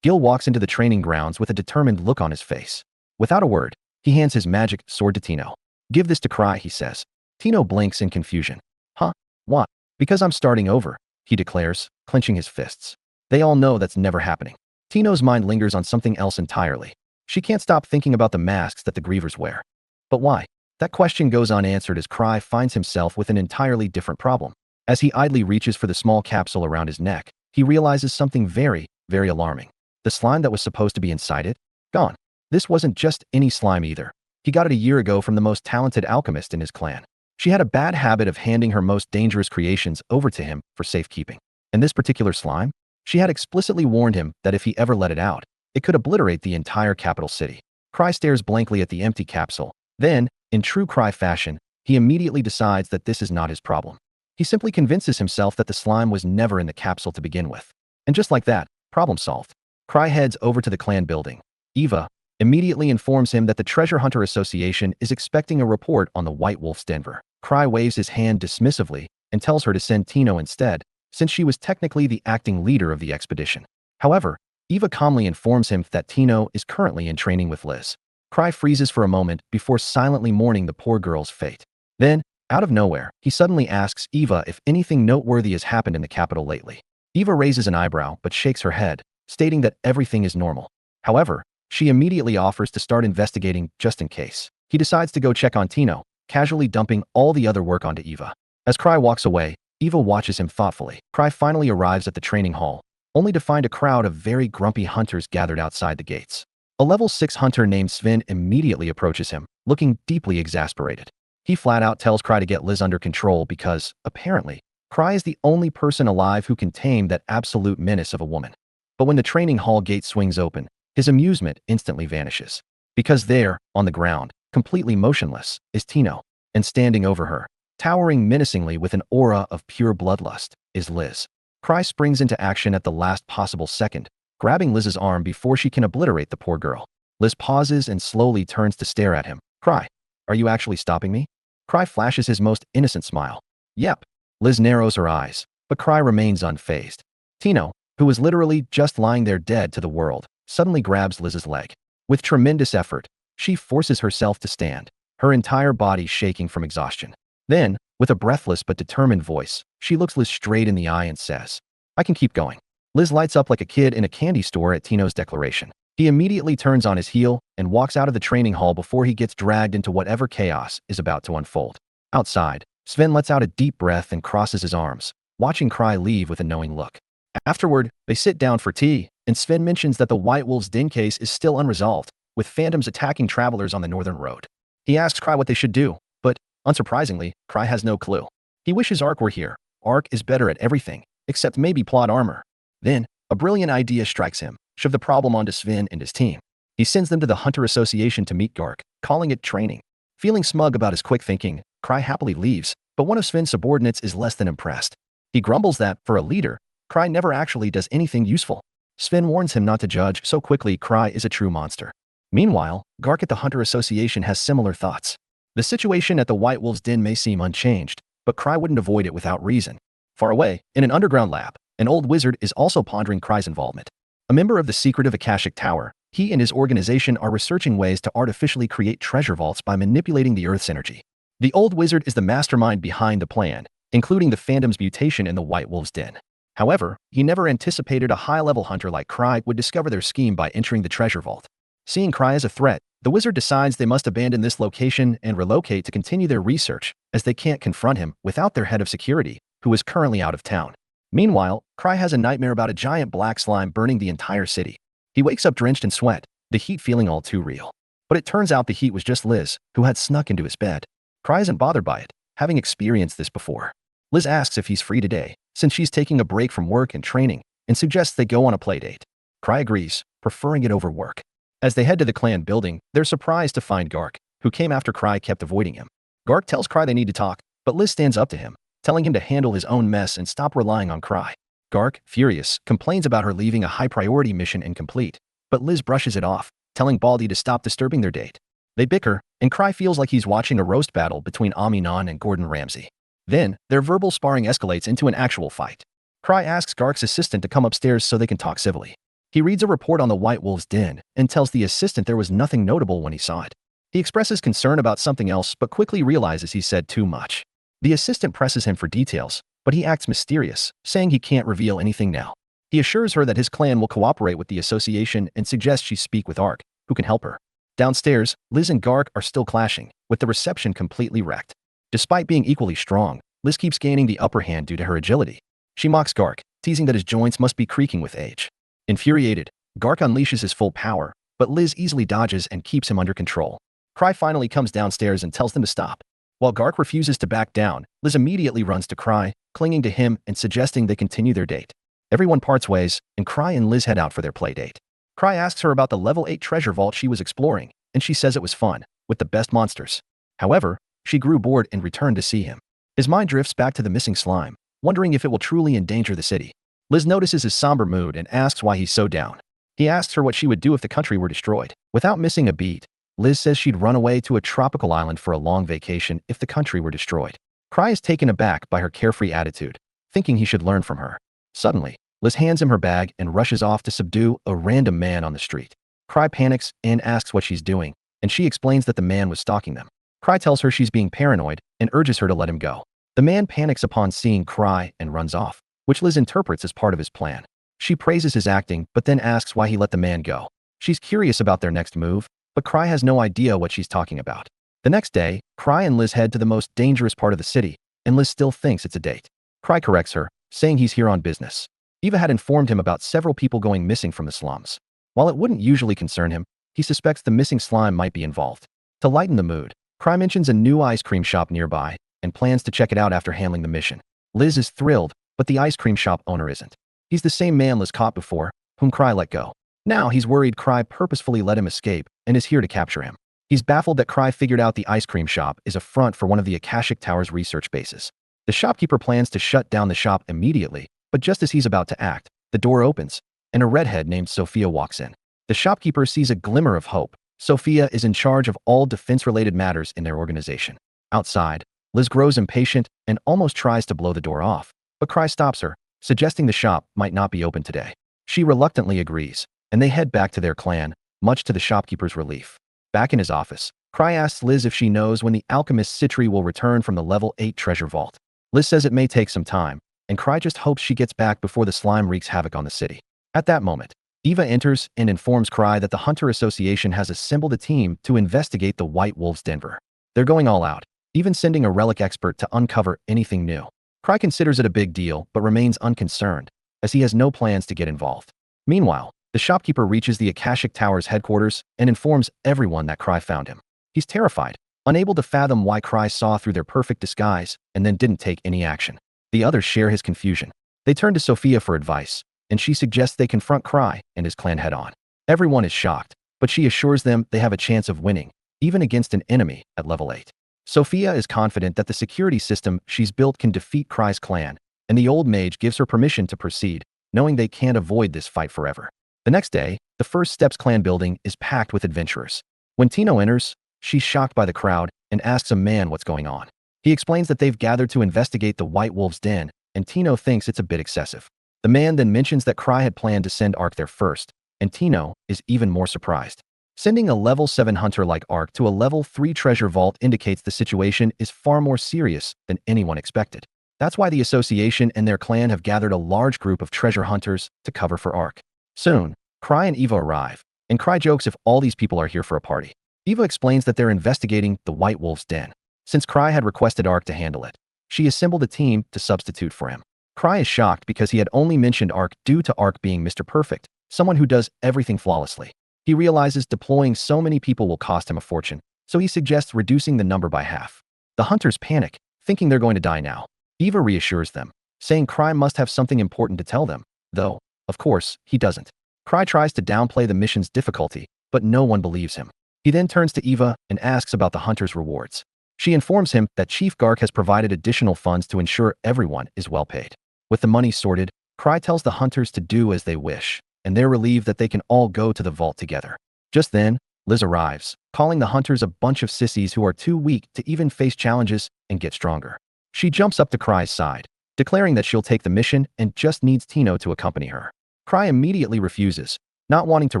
Gil walks into the training grounds with a determined look on his face. Without a word, he hands his magic sword to Tino. Give this to Cry, he says. Tino blinks in confusion. Huh? What? Because I'm starting over, he declares, clenching his fists. They all know that's never happening. Tino's mind lingers on something else entirely. She can't stop thinking about the masks that the grievers wear. But why? That question goes unanswered as Cry finds himself with an entirely different problem. As he idly reaches for the small capsule around his neck, he realizes something very, very alarming. The slime that was supposed to be inside it? Gone. This wasn't just any slime either. He got it a year ago from the most talented alchemist in his clan. She had a bad habit of handing her most dangerous creations over to him for safekeeping. And this particular slime? She had explicitly warned him that if he ever let it out, it could obliterate the entire capital city. Cry stares blankly at the empty capsule. Then, in true Cry fashion, he immediately decides that this is not his problem. He simply convinces himself that the slime was never in the capsule to begin with. And just like that, problem solved. Cry heads over to the clan building. Eva immediately informs him that the Treasure Hunter Association is expecting a report on the White Wolf's Denver. Cry waves his hand dismissively and tells her to send Tino instead, since she was technically the acting leader of the expedition. However, Eva calmly informs him that Tino is currently in training with Liz. Cry freezes for a moment before silently mourning the poor girl's fate. Then, out of nowhere, he suddenly asks Eva if anything noteworthy has happened in the capital lately. Eva raises an eyebrow but shakes her head, stating that everything is normal. However, she immediately offers to start investigating just in case. He decides to go check on Tino, casually dumping all the other work onto Eva. As Cry walks away, Eva watches him thoughtfully. Cry finally arrives at the training hall, only to find a crowd of very grumpy hunters gathered outside the gates. A level 6 hunter named Sven immediately approaches him, looking deeply exasperated. He flat out tells Cry to get Liz under control because, apparently, Cry is the only person alive who can tame that absolute menace of a woman. But when the training hall gate swings open, his amusement instantly vanishes. Because there, on the ground, completely motionless, is Tino, and standing over her, towering menacingly with an aura of pure bloodlust, is Liz. Cry springs into action at the last possible second, grabbing Liz's arm before she can obliterate the poor girl. Liz pauses and slowly turns to stare at him. Cry, are you actually stopping me? Cry flashes his most innocent smile. Yep. Liz narrows her eyes, but Cry remains unfazed. Tino, who was literally just lying there dead to the world, suddenly grabs Liz's leg. With tremendous effort, she forces herself to stand, her entire body shaking from exhaustion. Then, with a breathless but determined voice, she looks Liz straight in the eye and says, I can keep going. Liz lights up like a kid in a candy store at Tino's declaration. He immediately turns on his heel and walks out of the training hall before he gets dragged into whatever chaos is about to unfold. Outside, Sven lets out a deep breath and crosses his arms, watching Cry leave with a knowing look. Afterward, they sit down for tea, and Sven mentions that the White Wolf's Den case is still unresolved, with phantoms attacking travelers on the northern road. He asks Cry what they should do, but, unsurprisingly, Cry has no clue. He wishes Ark were here. Ark is better at everything, except maybe plot armor. Then, a brilliant idea strikes him: shove the problem onto Sven and his team. He sends them to the Hunter Association to meet Gark, calling it training. Feeling smug about his quick thinking, Cry happily leaves, but one of Sven's subordinates is less than impressed. He grumbles that, for a leader, Cry never actually does anything useful. Sven warns him not to judge so quickly. Cry is a true monster. Meanwhile, Gark at the Hunter Association has similar thoughts. The situation at the White Wolf's Den may seem unchanged, but Cry wouldn't avoid it without reason. Far away, in an underground lab, an old wizard is also pondering Cry's involvement. A member of the secretive Akashic Tower, he and his organization are researching ways to artificially create treasure vaults by manipulating the Earth's energy. The old wizard is the mastermind behind the plan, including the Phantom's mutation in the White Wolf's Den. However, he never anticipated a high-level hunter like Cry would discover their scheme by entering the treasure vault. Seeing Cry as a threat, the wizard decides they must abandon this location and relocate to continue their research, as they can't confront him without their head of security, who is currently out of town. Meanwhile, Cry has a nightmare about a giant black slime burning the entire city. He wakes up drenched in sweat, the heat feeling all too real. But it turns out the heat was just Liz, who had snuck into his bed. Cry isn't bothered by it, having experienced this before. Liz asks if he's free today, since she's taking a break from work and training, and suggests they go on a play date. Cry agrees, preferring it over work. As they head to the clan building, they're surprised to find Gark, who came after Cry kept avoiding him. Gark tells Cry they need to talk, but Liz stands up to him, telling him to handle his own mess and stop relying on Cry. Gark, furious, complains about her leaving a high-priority mission incomplete, but Liz brushes it off, telling Baldy to stop disturbing their date. They bicker, and Cry feels like he's watching a roast battle between Aminon and Gordon Ramsay. Then, their verbal sparring escalates into an actual fight. Cry asks Gark's assistant to come upstairs so they can talk civilly. He reads a report on the White Wolf's Den and tells the assistant there was nothing notable when he saw it. He expresses concern about something else but quickly realizes he said too much. The assistant presses him for details, but he acts mysterious, saying he can't reveal anything now. He assures her that his clan will cooperate with the association and suggests she speak with Ark, who can help her. Downstairs, Liz and Gark are still clashing, with the reception completely wrecked. Despite being equally strong, Liz keeps gaining the upper hand due to her agility. She mocks Gark, teasing that his joints must be creaking with age. Infuriated, Gark unleashes his full power, but Liz easily dodges and keeps him under control. Cry finally comes downstairs and tells them to stop. While Gark refuses to back down, Liz immediately runs to Cry, clinging to him and suggesting they continue their date. Everyone parts ways, and Cry and Liz head out for their play date. Cry asks her about the level 8 treasure vault she was exploring, and she says it was fun, with the best monsters. However, she grew bored and returned to see him. His mind drifts back to the missing slime, wondering if it will truly endanger the city. Liz notices his somber mood and asks why he's so down. He asks her what she would do if the country were destroyed. Without missing a beat, Liz says she'd run away to a tropical island for a long vacation if the country were destroyed. Cry is taken aback by her carefree attitude, thinking he should learn from her. Suddenly, Liz hands him her bag and rushes off to subdue a random man on the street. Cry panics and asks what she's doing, and she explains that the man was stalking them. Cry tells her she's being paranoid and urges her to let him go. The man panics upon seeing Cry and runs off, which Liz interprets as part of his plan. She praises his acting but then asks why he let the man go. She's curious about their next move, but Cry has no idea what she's talking about. The next day, Cry and Liz head to the most dangerous part of the city, and Liz still thinks it's a date. Cry corrects her, saying he's here on business. Eva had informed him about several people going missing from the slums. While it wouldn't usually concern him, he suspects the missing slime might be involved. To lighten the mood, Cry mentions a new ice cream shop nearby and plans to check it out after handling the mission. Liz is thrilled, but the ice cream shop owner isn't. He's the same man Liz caught before, whom Cry let go. Now he's worried Cry purposefully let him escape and is here to capture him. He's baffled that Cry figured out the ice cream shop is a front for one of the Akashic Tower's research bases. The shopkeeper plans to shut down the shop immediately, but just as he's about to act, the door opens, and a redhead named Sophia walks in. The shopkeeper sees a glimmer of hope. Sophia is in charge of all defense-related matters in their organization. Outside, Liz grows impatient and almost tries to blow the door off, but Cry stops her, suggesting the shop might not be open today. She reluctantly agrees, and they head back to their clan, much to the shopkeeper's relief. Back in his office, Cry asks Liz if she knows when the alchemist Citri will return from the level 8 treasure vault. Liz says it may take some time, and Cry just hopes she gets back before the slime wreaks havoc on the city. At that moment, Eva enters and informs Cry that the Hunter Association has assembled a team to investigate the White Wolves Denver. They're going all out, even sending a relic expert to uncover anything new. Cry considers it a big deal but remains unconcerned, as he has no plans to get involved. Meanwhile, the shopkeeper reaches the Akashic Tower's headquarters and informs everyone that Cry found him. He's terrified, unable to fathom why Cry saw through their perfect disguise and then didn't take any action. The others share his confusion. They turn to Sophia for advice, and she suggests they confront Cry and his clan head-on. Everyone is shocked, but she assures them they have a chance of winning, even against an enemy at level 8. Sophia is confident that the security system she's built can defeat Cry's clan, and the old mage gives her permission to proceed, knowing they can't avoid this fight forever. The next day, the First Steps clan building is packed with adventurers. When Tino enters, she's shocked by the crowd and asks a man what's going on. He explains that they've gathered to investigate the White Wolves' den, and Tino thinks it's a bit excessive. The man then mentions that Cry had planned to send Ark there first, and Tino is even more surprised. Sending a level 7 hunter like Ark to a level 3 treasure vault indicates the situation is far more serious than anyone expected. That's why the association and their clan have gathered a large group of treasure hunters to cover for Ark. Soon, Cry and Eva arrive, and Cry jokes if all these people are here for a party. Eva explains that they're investigating the White Wolves' den. Since Cry had requested Ark to handle it, she assembled a team to substitute for him. Cry is shocked because he had only mentioned Ark due to Ark being Mr. Perfect, someone who does everything flawlessly. He realizes deploying so many people will cost him a fortune, so he suggests reducing the number by half. The hunters panic, thinking they're going to die now. Eva reassures them, saying Cry must have something important to tell them, though, of course, he doesn't. Cry tries to downplay the mission's difficulty, but no one believes him. He then turns to Eva and asks about the hunter's rewards. She informs him that Chief Gark has provided additional funds to ensure everyone is well paid. With the money sorted, Cry tells the hunters to do as they wish, and they're relieved that they can all go to the vault together. Just then, Liz arrives, calling the hunters a bunch of sissies who are too weak to even face challenges and get stronger. She jumps up to Cry's side, declaring that she'll take the mission and just needs Tino to accompany her. Cry immediately refuses, not wanting to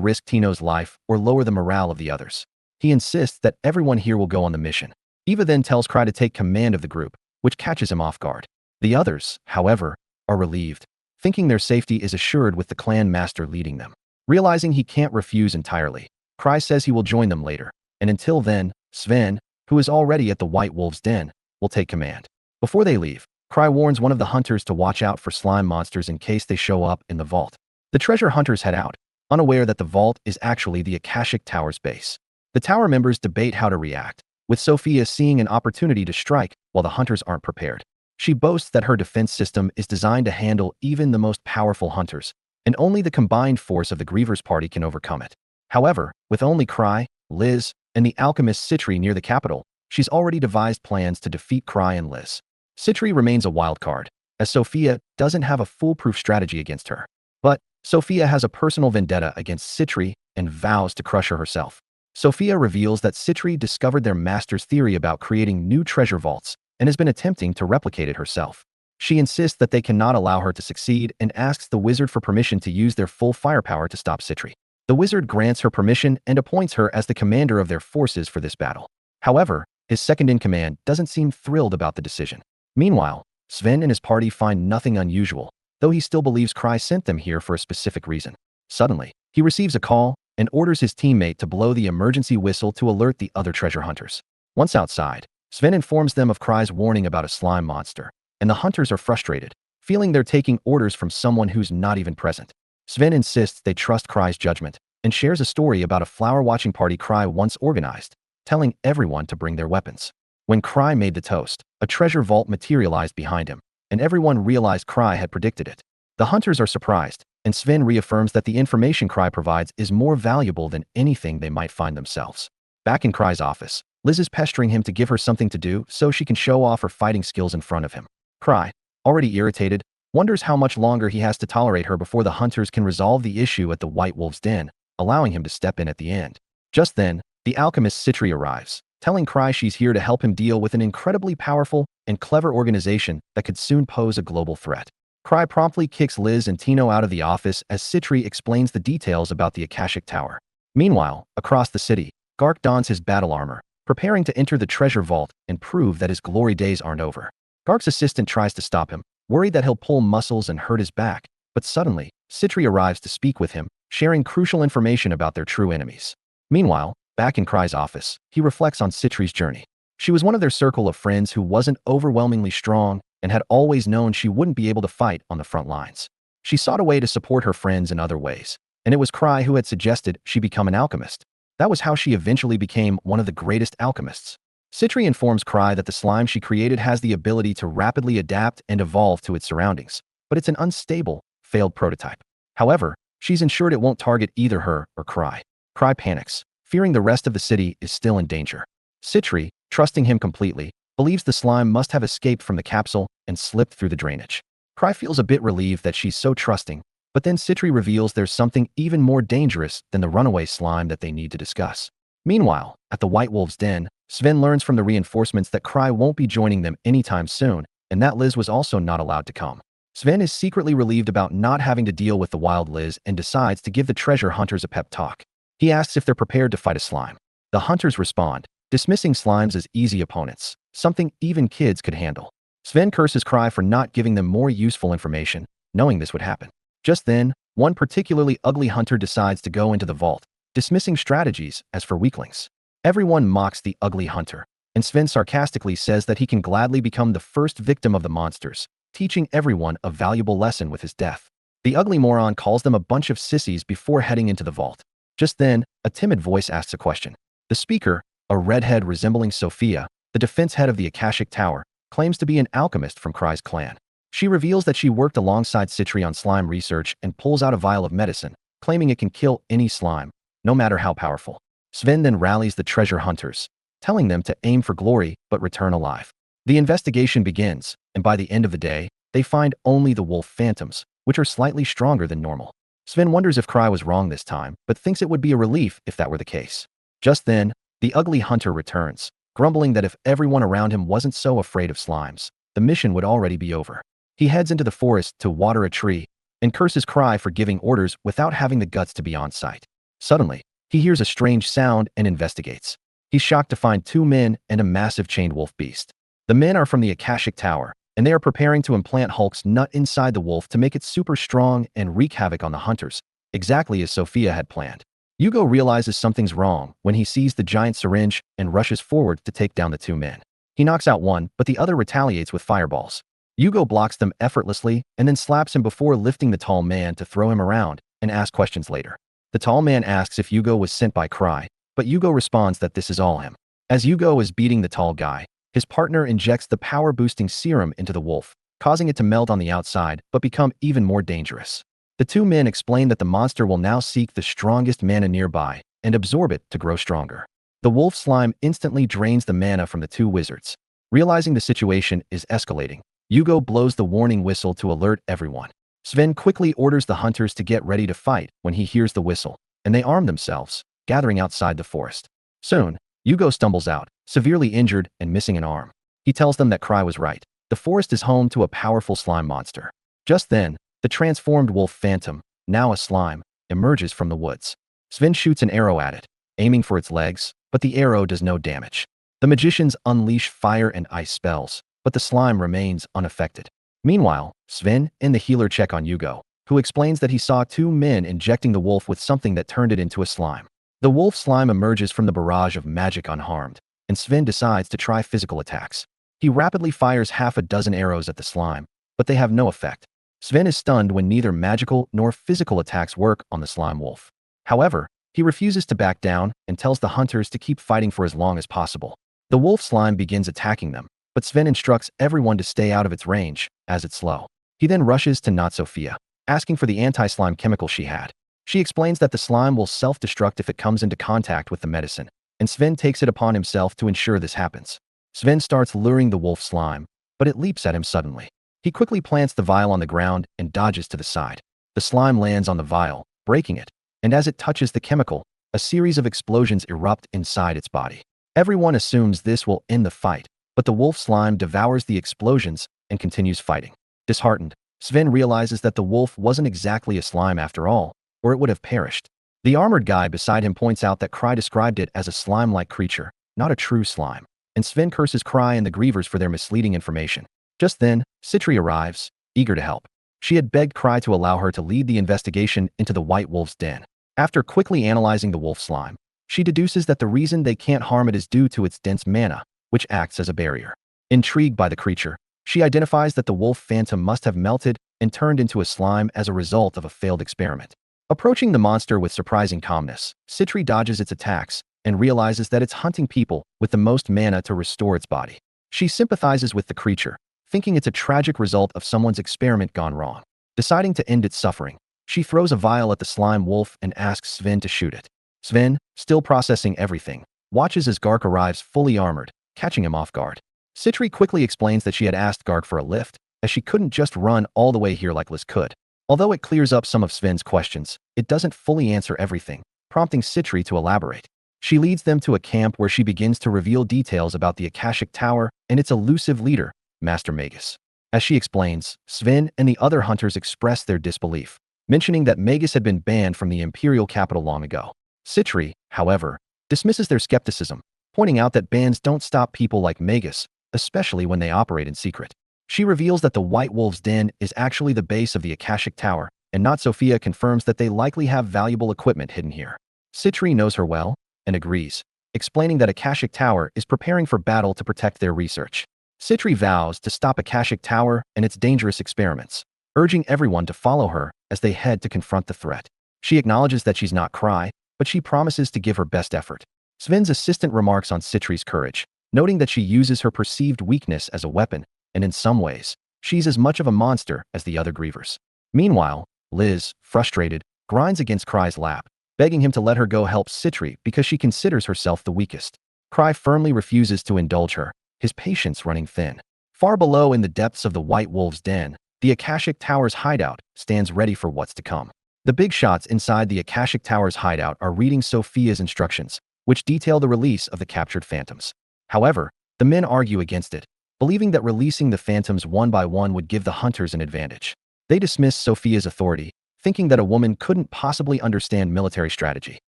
risk Tino's life or lower the morale of the others. He insists that everyone here will go on the mission. Eva then tells Cry to take command of the group, which catches him off guard. The others, however, are relieved, thinking their safety is assured with the clan master leading them. Realizing he can't refuse entirely, Cry says he will join them later, and until then, Sven, who is already at the White Wolves' den, will take command. Before they leave, Cry warns one of the hunters to watch out for slime monsters in case they show up in the vault. The treasure hunters head out, unaware that the vault is actually the Akashic Tower's base. The tower members debate how to react, with Sophia seeing an opportunity to strike while the hunters aren't prepared. She boasts that her defense system is designed to handle even the most powerful hunters, and only the combined force of the Grievers party can overcome it. However, with only Cry, Liz, and the alchemist Citri near the capital, she's already devised plans to defeat Cry and Liz. Citri remains a wild card, as Sophia doesn't have a foolproof strategy against her. But Sophia has a personal vendetta against Citri and vows to crush her herself. Sophia reveals that Citri discovered their master's theory about creating new treasure vaults and has been attempting to replicate it herself. She insists that they cannot allow her to succeed and asks the wizard for permission to use their full firepower to stop Citri. The wizard grants her permission and appoints her as the commander of their forces for this battle. However, his second-in-command doesn't seem thrilled about the decision. Meanwhile, Sven and his party find nothing unusual, though he still believes Cry sent them here for a specific reason. Suddenly, he receives a call and orders his teammate to blow the emergency whistle to alert the other treasure hunters. Once outside, Sven informs them of Cry's warning about a slime monster, and the hunters are frustrated, feeling they're taking orders from someone who's not even present. Sven insists they trust Cry's judgment and shares a story about a flower-watching party Cry once organized, telling everyone to bring their weapons. When Cry made the toast, a treasure vault materialized behind him, and everyone realized Cry had predicted it. The hunters are surprised, and Sven reaffirms that the information Cry provides is more valuable than anything they might find themselves. Back in Cry's office, Liz is pestering him to give her something to do so she can show off her fighting skills in front of him. Cry, already irritated, wonders how much longer he has to tolerate her before the hunters can resolve the issue at the White Wolf's den, allowing him to step in at the end. Just then, the alchemist Citri arrives, telling Cry she's here to help him deal with an incredibly powerful and clever organization that could soon pose a global threat. Cry promptly kicks Liz and Tino out of the office as Citri explains the details about the Akashic Tower. Meanwhile, across the city, Gark dons his battle armor, preparing to enter the treasure vault and prove that his glory days aren't over. Gark's assistant tries to stop him, worried that he'll pull muscles and hurt his back, but suddenly, Citri arrives to speak with him, sharing crucial information about their true enemies. Meanwhile, back in Cry's office, he reflects on Citri's journey. She was one of their circle of friends who wasn't overwhelmingly strong and had always known she wouldn't be able to fight on the front lines. She sought a way to support her friends in other ways, and it was Cry who had suggested she become an alchemist. That was how she eventually became one of the greatest alchemists. Citri informs Cry that the slime she created has the ability to rapidly adapt and evolve to its surroundings, but it's an unstable, failed prototype. However, she's ensured it won't target either her or Cry. Cry panics, fearing the rest of the city is still in danger. Citri, trusting him completely, believes the slime must have escaped from the capsule and slipped through the drainage. Cry feels a bit relieved that she's so trusting, but then Citri reveals there's something even more dangerous than the runaway slime that they need to discuss. Meanwhile, at the White Wolf's den, Sven learns from the reinforcements that Cry won't be joining them anytime soon, and that Liz was also not allowed to come. Sven is secretly relieved about not having to deal with the wild Liz and decides to give the treasure hunters a pep talk. He asks if they're prepared to fight a slime. The hunters respond, dismissing slimes as easy opponents, something even kids could handle. Sven curses Cry for not giving them more useful information, knowing this would happen. Just then, one particularly ugly hunter decides to go into the vault, dismissing strategies as for weaklings. Everyone mocks the ugly hunter, and Sven sarcastically says that he can gladly become the first victim of the monsters, teaching everyone a valuable lesson with his death. The ugly moron calls them a bunch of sissies before heading into the vault. Just then, a timid voice asks a question. The speaker, a redhead resembling Sophia, the defense head of the Akashic Tower, claims to be an alchemist from Cry's clan. She reveals that she worked alongside Citri on slime research and pulls out a vial of medicine, claiming it can kill any slime, no matter how powerful. Sven then rallies the treasure hunters, telling them to aim for glory but return alive. The investigation begins, and by the end of the day, they find only the wolf phantoms, which are slightly stronger than normal. Sven wonders if Cry was wrong this time, but thinks it would be a relief if that were the case. Just then, the ugly hunter returns, grumbling that if everyone around him wasn't so afraid of slimes, the mission would already be over. He heads into the forest to water a tree and curses Cry for giving orders without having the guts to be on site. Suddenly, he hears a strange sound and investigates. He's shocked to find two men and a massive chained wolf beast. The men are from the Akashic Tower, and they are preparing to implant Hulk's nut inside the wolf to make it super strong and wreak havoc on the hunters, exactly as Sophia had planned. Hugo realizes something's wrong when he sees the giant syringe and rushes forward to take down the two men. He knocks out one, but the other retaliates with fireballs. Hugo blocks them effortlessly and then slaps him before lifting the tall man to throw him around and ask questions later. The tall man asks if Hugo was sent by Cry, but Hugo responds that this is all him. As Hugo is beating the tall guy, his partner injects the power-boosting serum into the wolf, causing it to melt on the outside but become even more dangerous. The two men explain that the monster will now seek the strongest mana nearby and absorb it to grow stronger. The wolf slime instantly drains the mana from the two wizards. Realizing the situation is escalating, Hugo blows the warning whistle to alert everyone. Sven quickly orders the hunters to get ready to fight when he hears the whistle, and they arm themselves, gathering outside the forest. Soon, Hugo stumbles out, severely injured and missing an arm. He tells them that Cry was right. The forest is home to a powerful slime monster. Just then, the transformed wolf phantom, now a slime, emerges from the woods. Sven shoots an arrow at it, aiming for its legs, but the arrow does no damage. The magicians unleash fire and ice spells, but the slime remains unaffected. Meanwhile, Sven and the healer check on Hugo, who explains that he saw two men injecting the wolf with something that turned it into a slime. The wolf slime emerges from the barrage of magic unharmed, and Sven decides to try physical attacks. He rapidly fires half a dozen arrows at the slime, but they have no effect. Sven is stunned when neither magical nor physical attacks work on the slime wolf. However, he refuses to back down and tells the hunters to keep fighting for as long as possible. The wolf slime begins attacking them, but Sven instructs everyone to stay out of its range, as it's slow. He then rushes to Not Sophia, asking for the anti-slime chemical she had. She explains that the slime will self-destruct if it comes into contact with the medicine, and Sven takes it upon himself to ensure this happens. Sven starts luring the wolf slime, but it leaps at him suddenly. He quickly plants the vial on the ground and dodges to the side. The slime lands on the vial, breaking it, and as it touches the chemical, a series of explosions erupt inside its body. Everyone assumes this will end the fight, but the wolf slime devours the explosions and continues fighting. Disheartened, Sven realizes that the wolf wasn't exactly a slime after all, or it would have perished. The armored guy beside him points out that Cry described it as a slime-like creature, not a true slime, and Sven curses Cry and the Grievers for their misleading information. Just then, Citri arrives, eager to help. She had begged Cry to allow her to lead the investigation into the White Wolf's den. After quickly analyzing the wolf slime, she deduces that the reason they can't harm it is due to its dense mana, which acts as a barrier. Intrigued by the creature, she identifies that the wolf phantom must have melted and turned into a slime as a result of a failed experiment. Approaching the monster with surprising calmness, Citri dodges its attacks and realizes that it's hunting people with the most mana to restore its body. She sympathizes with the creature, thinking it's a tragic result of someone's experiment gone wrong. Deciding to end its suffering, she throws a vial at the slime wolf and asks Sven to shoot it. Sven, still processing everything, watches as Gark arrives fully armored, catching him off guard. Citri quickly explains that she had asked Gark for a lift, as she couldn't just run all the way here like Liz could. Although it clears up some of Sven's questions, it doesn't fully answer everything, prompting Citri to elaborate. She leads them to a camp where she begins to reveal details about the Akashic Tower and its elusive leader, Master Magus. As she explains, Sven and the other hunters express their disbelief, mentioning that Magus had been banned from the imperial capital long ago. Citri, however, dismisses their skepticism, pointing out that bans don't stop people like Magus, especially when they operate in secret. She reveals that the White Wolf's den is actually the base of the Akashic Tower, and Not Sophia confirms that they likely have valuable equipment hidden here. Citri knows her well and agrees, explaining that Akashic Tower is preparing for battle to protect their research. Citri vows to stop Akashic Tower and its dangerous experiments, urging everyone to follow her as they head to confront the threat. She acknowledges that she's not Cry, but she promises to give her best effort. Sven's assistant remarks on Citri's courage, noting that she uses her perceived weakness as a weapon, and in some ways, she's as much of a monster as the other Grievers. Meanwhile, Liz, frustrated, grinds against Cry's lap, begging him to let her go help Citri because she considers herself the weakest. Cry firmly refuses to indulge her, his patience running thin. Far below in the depths of the White Wolf's den, the Akashic Tower's hideout stands ready for what's to come. The big shots inside the Akashic Tower's hideout are reading Sophia's instructions, which detail the release of the captured phantoms. However, the men argue against it, believing that releasing the phantoms one by one would give the hunters an advantage. They dismiss Sophia's authority, thinking that a woman couldn't possibly understand military strategy.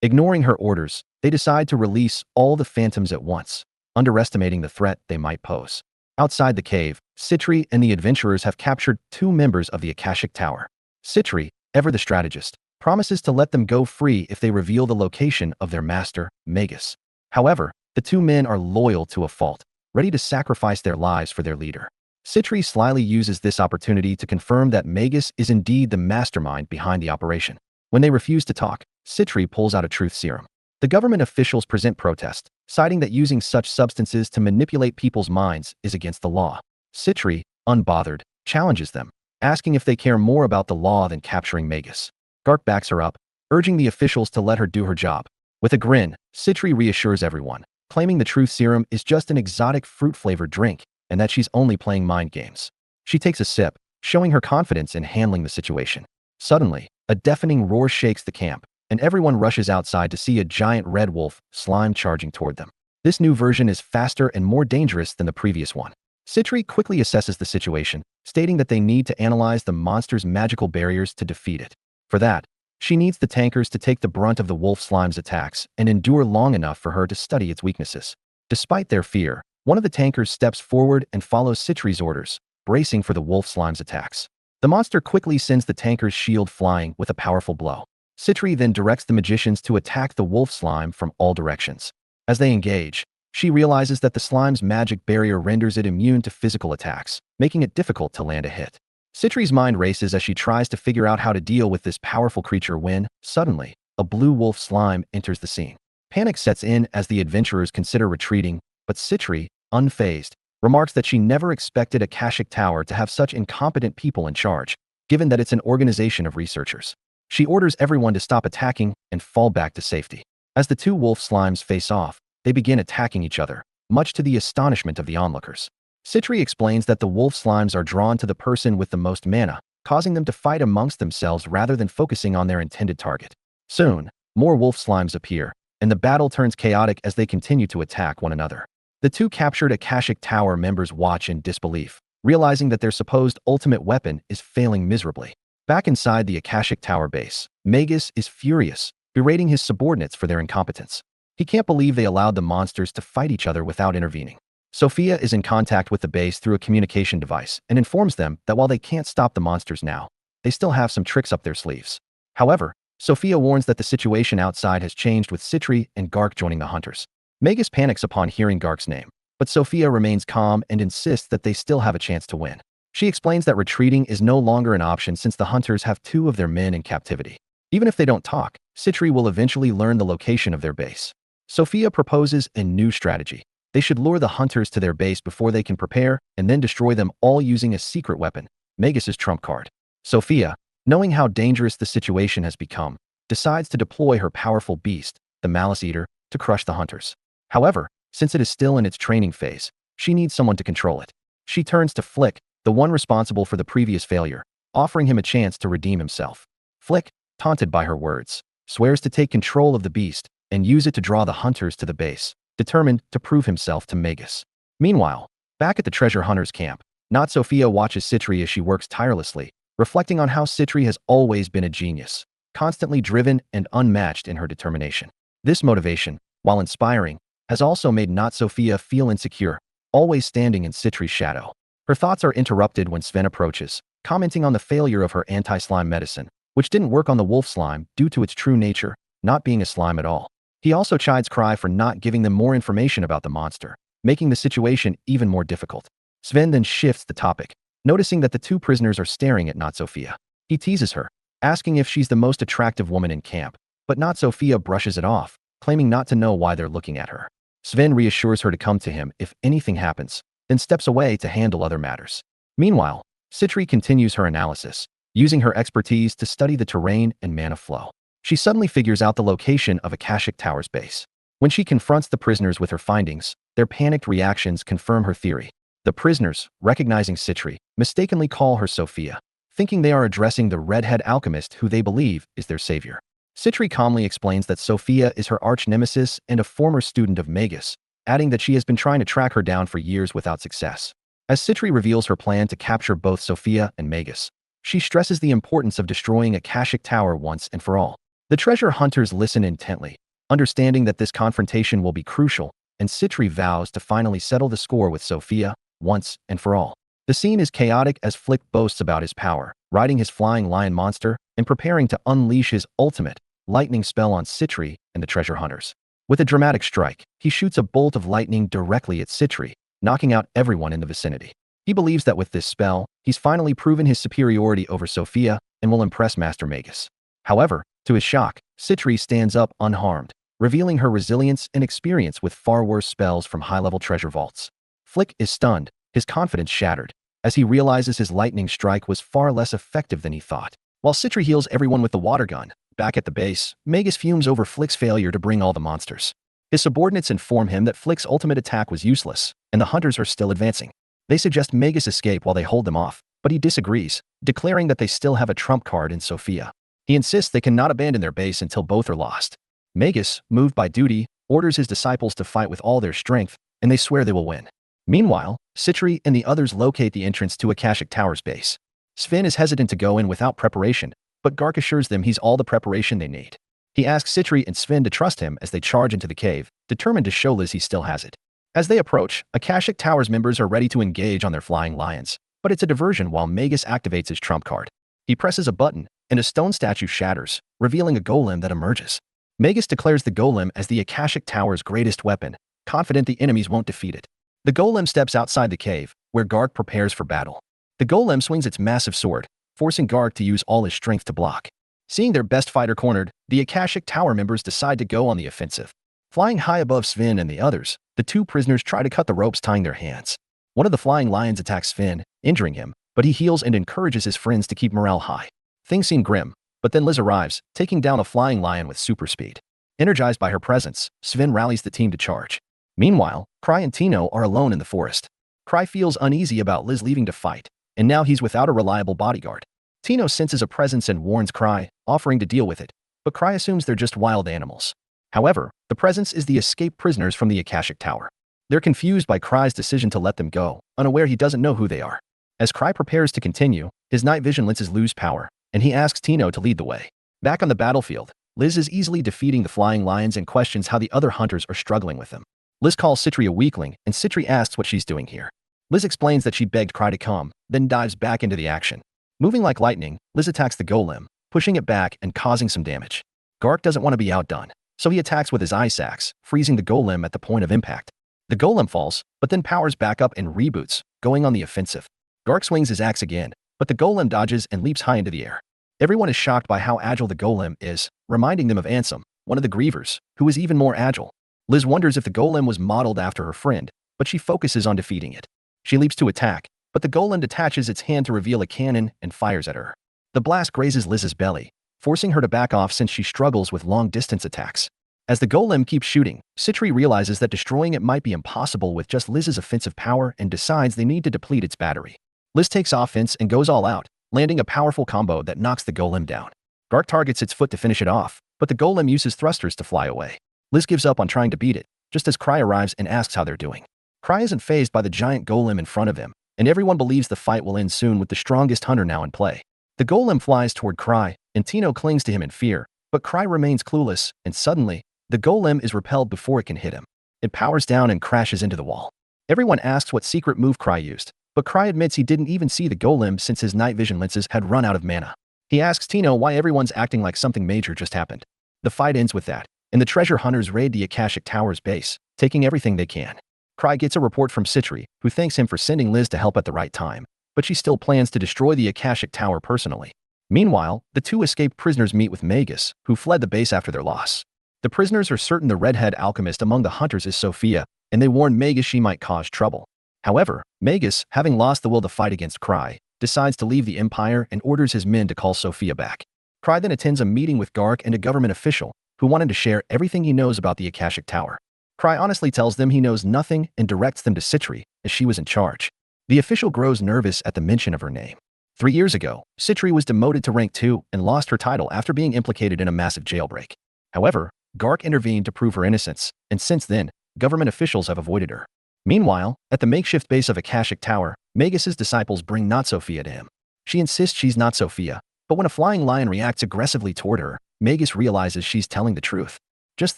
Ignoring her orders, they decide to release all the phantoms at once, underestimating the threat they might pose. Outside the cave, Citri and the adventurers have captured 2 members of the Akashic Tower. Citri, ever the strategist, promises to let them go free if they reveal the location of their master, Magus. However, the 2 men are loyal to a fault, ready to sacrifice their lives for their leader. Citri slyly uses this opportunity to confirm that Magus is indeed the mastermind behind the operation. When they refuse to talk, Citri pulls out a truth serum. The government officials present protest, citing that using such substances to manipulate people's minds is against the law. Citri, unbothered, challenges them, asking if they care more about the law than capturing Magus. Gark backs her up, urging the officials to let her do her job. With a grin, Citri reassures everyone, claiming the truth serum is just an exotic fruit-flavored drink and that she's only playing mind games. She takes a sip, showing her confidence in handling the situation. Suddenly, a deafening roar shakes the camp, and everyone rushes outside to see a giant red wolf slime charging toward them. This new version is faster and more dangerous than the previous one. Citri quickly assesses the situation, stating that they need to analyze the monster's magical barriers to defeat it. For that, she needs the tankers to take the brunt of the wolf slime's attacks and endure long enough for her to study its weaknesses. Despite their fear, one of the tankers steps forward and follows Citri's orders, bracing for the wolf slime's attacks. The monster quickly sends the tanker's shield flying with a powerful blow. Citri then directs the magicians to attack the wolf slime from all directions. As they engage, she realizes that the slime's magic barrier renders it immune to physical attacks, making it difficult to land a hit. Citri's mind races as she tries to figure out how to deal with this powerful creature when, suddenly, a blue wolf slime enters the scene. Panic sets in as the adventurers consider retreating, but Citri, unfazed, remarks that she never expected Akashic Tower to have such incompetent people in charge, given that it's an organization of researchers. She orders everyone to stop attacking and fall back to safety. As the two wolf slimes face off, they begin attacking each other, much to the astonishment of the onlookers. Citri explains that the wolf slimes are drawn to the person with the most mana, causing them to fight amongst themselves rather than focusing on their intended target. Soon, more wolf slimes appear, and the battle turns chaotic as they continue to attack one another. The two captured Akashic Tower members watch in disbelief, realizing that their supposed ultimate weapon is failing miserably. Back inside the Akashic Tower base, Magus is furious, berating his subordinates for their incompetence. He can't believe they allowed the monsters to fight each other without intervening. Sophia is in contact with the base through a communication device and informs them that while they can't stop the monsters now, they still have some tricks up their sleeves. However, Sophia warns that the situation outside has changed with Citri and Gark joining the hunters. Magus panics upon hearing Gark's name, but Sophia remains calm and insists that they still have a chance to win. She explains that retreating is no longer an option since the hunters have two of their men in captivity. Even if they don't talk, Citri will eventually learn the location of their base. Sophia proposes a new strategy. They should lure the hunters to their base before they can prepare and then destroy them all using a secret weapon, Magus's trump card. Sophia, knowing how dangerous the situation has become, decides to deploy her powerful beast, the Malice Eater, to crush the hunters. However, since it is still in its training phase, she needs someone to control it. She turns to Flick, the one responsible for the previous failure, offering him a chance to redeem himself. Flick, taunted by her words, swears to take control of the beast and use it to draw the hunters to the base, determined to prove himself to Magus. Meanwhile, back at the treasure hunters' camp, Not Sophia watches Citri as she works tirelessly, reflecting on how Citri has always been a genius, constantly driven and unmatched in her determination. This motivation, while inspiring, has also made Not Sophia feel insecure, always standing in Citri's shadow. Her thoughts are interrupted when Sven approaches, commenting on the failure of her anti-slime medicine, which didn't work on the wolf slime due to its true nature, not being a slime at all. He also chides Cry for not giving them more information about the monster, making the situation even more difficult. Sven then shifts the topic, noticing that the two prisoners are staring at Not Sophia. He teases her, asking if she's the most attractive woman in camp, but Not Sophia brushes it off, claiming not to know why they're looking at her. Sven reassures her to come to him if anything happens, then steps away to handle other matters. Meanwhile, Citri continues her analysis, using her expertise to study the terrain and mana flow. She suddenly figures out the location of Akashic Tower's base. When she confronts the prisoners with her findings, their panicked reactions confirm her theory. The prisoners, recognizing Citri, mistakenly call her Sophia, thinking they are addressing the redhead alchemist who they believe is their savior. Citri calmly explains that Sophia is her arch-nemesis and a former student of Magus, adding that she has been trying to track her down for years without success. As Citri reveals her plan to capture both Sophia and Magus, she stresses the importance of destroying Akashic Tower once and for all. The treasure hunters listen intently, understanding that this confrontation will be crucial, and Citri vows to finally settle the score with Sophia, once and for all. The scene is chaotic as Flick boasts about his power, riding his flying lion monster, and preparing to unleash his ultimate, lightning spell on Citri and the treasure hunters. With a dramatic strike, he shoots a bolt of lightning directly at Citri, knocking out everyone in the vicinity. He believes that with this spell, he's finally proven his superiority over Sophia and will impress Master Magus. However, to his shock, Citri stands up unharmed, revealing her resilience and experience with far worse spells from high-level treasure vaults. Flick is stunned, his confidence shattered, as he realizes his lightning strike was far less effective than he thought. While Citri heals everyone with the water gun, back at the base, Magus fumes over Flick's failure to bring all the monsters. His subordinates inform him that Flick's ultimate attack was useless, and the hunters are still advancing. They suggest Magus escape while they hold them off, but he disagrees, declaring that they still have a trump card in Sophia. He insists they cannot abandon their base until both are lost. Magus, moved by duty, orders his disciples to fight with all their strength, and they swear they will win. Meanwhile, Citri and the others locate the entrance to Akashic Tower's base. Sven is hesitant to go in without preparation, but Gark assures them he's all the preparation they need. He asks Citri and Sven to trust him as they charge into the cave, determined to show Liz he still has it. As they approach, Akashic Tower's members are ready to engage on their flying lions, but it's a diversion while Magus activates his trump card. He presses a button, and a stone statue shatters, revealing a golem that emerges. Magus declares the golem as the Akashic Tower's greatest weapon, confident the enemies won't defeat it. The golem steps outside the cave, where Gark prepares for battle. The golem swings its massive sword, forcing Gark to use all his strength to block. Seeing their best fighter cornered, the Akashic Tower members decide to go on the offensive. Flying high above Sven and the others, the two prisoners try to cut the ropes tying their hands. One of the flying lions attacks Sven, injuring him, but he heals and encourages his friends to keep morale high. Things seem grim, but then Liz arrives, taking down a flying lion with super speed. Energized by her presence, Sven rallies the team to charge. Meanwhile, Cry and Tino are alone in the forest. Cry feels uneasy about Liz leaving to fight, and now he's without a reliable bodyguard. Tino senses a presence and warns Cry, offering to deal with it, but Cry assumes they're just wild animals. However, the presence is the escaped prisoners from the Akashic Tower. They're confused by Cry's decision to let them go, unaware he doesn't know who they are. As Cry prepares to continue, his night vision lenses lose power, and he asks Tino to lead the way. Back on the battlefield, Liz is easily defeating the flying lions and questions how the other hunters are struggling with them. Liz calls Citri a weakling, and Citri asks what she's doing here. Liz explains that she begged Cry to come, then dives back into the action. Moving like lightning, Liz attacks the golem, pushing it back and causing some damage. Gark doesn't want to be outdone, so he attacks with his ice axe, freezing the golem at the point of impact. The golem falls, but then powers back up and reboots, going on the offensive. Gark swings his axe again, but the golem dodges and leaps high into the air. Everyone is shocked by how agile the golem is, reminding them of Ansem, one of the grievers, who is even more agile. Liz wonders if the golem was modeled after her friend, but she focuses on defeating it. She leaps to attack, but the golem detaches its hand to reveal a cannon and fires at her. The blast grazes Liz's belly, forcing her to back off since she struggles with long-distance attacks. As the golem keeps shooting, Citri realizes that destroying it might be impossible with just Liz's offensive power and decides they need to deplete its battery. Liz takes offense and goes all out, landing a powerful combo that knocks the golem down. Gark targets its foot to finish it off, but the golem uses thrusters to fly away. Liz gives up on trying to beat it, just as Cry arrives and asks how they're doing. Cry isn't fazed by the giant golem in front of him, and everyone believes the fight will end soon with the strongest hunter now in play. The golem flies toward Cry, and Tino clings to him in fear, but Cry remains clueless, and suddenly, the golem is repelled before it can hit him. It powers down and crashes into the wall. Everyone asks what secret move Cry used, but Cry admits he didn't even see the golem since his night vision lenses had run out of mana. He asks Tino why everyone's acting like something major just happened. The fight ends with that, and the treasure hunters raid the Akashic Tower's base, taking everything they can. Cry gets a report from Citri, who thanks him for sending Liz to help at the right time, but she still plans to destroy the Akashic Tower personally. Meanwhile, the two escaped prisoners meet with Magus, who fled the base after their loss. The prisoners are certain the redhead alchemist among the hunters is Sophia, and they warn Magus she might cause trouble. However, Magus, having lost the will to fight against Cry, decides to leave the Empire and orders his men to call Sophia back. Cry then attends a meeting with Gark and a government official, who wanted to share everything he knows about the Akashic Tower. Cry honestly tells them he knows nothing and directs them to Citri, as she was in charge. The official grows nervous at the mention of her name. 3 years ago, Citri was demoted to rank 2 and lost her title after being implicated in a massive jailbreak. However, Gark intervened to prove her innocence, and since then, government officials have avoided her. Meanwhile, at the makeshift base of Akashic Tower, Magus's disciples bring not Sophia to him. She insists she's not Sophia, but when a flying lion reacts aggressively toward her, Magus realizes she's telling the truth. Just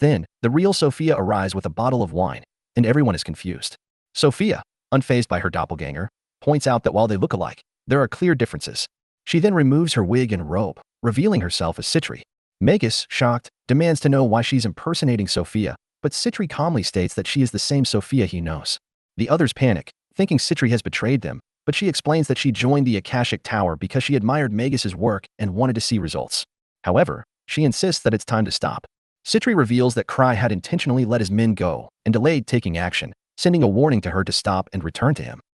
then, the real Sophia arrives with a bottle of wine, and everyone is confused. Sophia, unfazed by her doppelganger, points out that while they look alike, there are clear differences. She then removes her wig and robe, revealing herself as Citri. Magus, shocked, demands to know why she's impersonating Sophia, but Citri calmly states that she is the same Sophia he knows. The others panic, thinking Citri has betrayed them, but she explains that she joined the Akashic Tower because she admired Magus's work and wanted to see results. However, she insists that it's time to stop. Citri reveals that Cry had intentionally let his men go and delayed taking action, sending a warning to her to stop and return to him.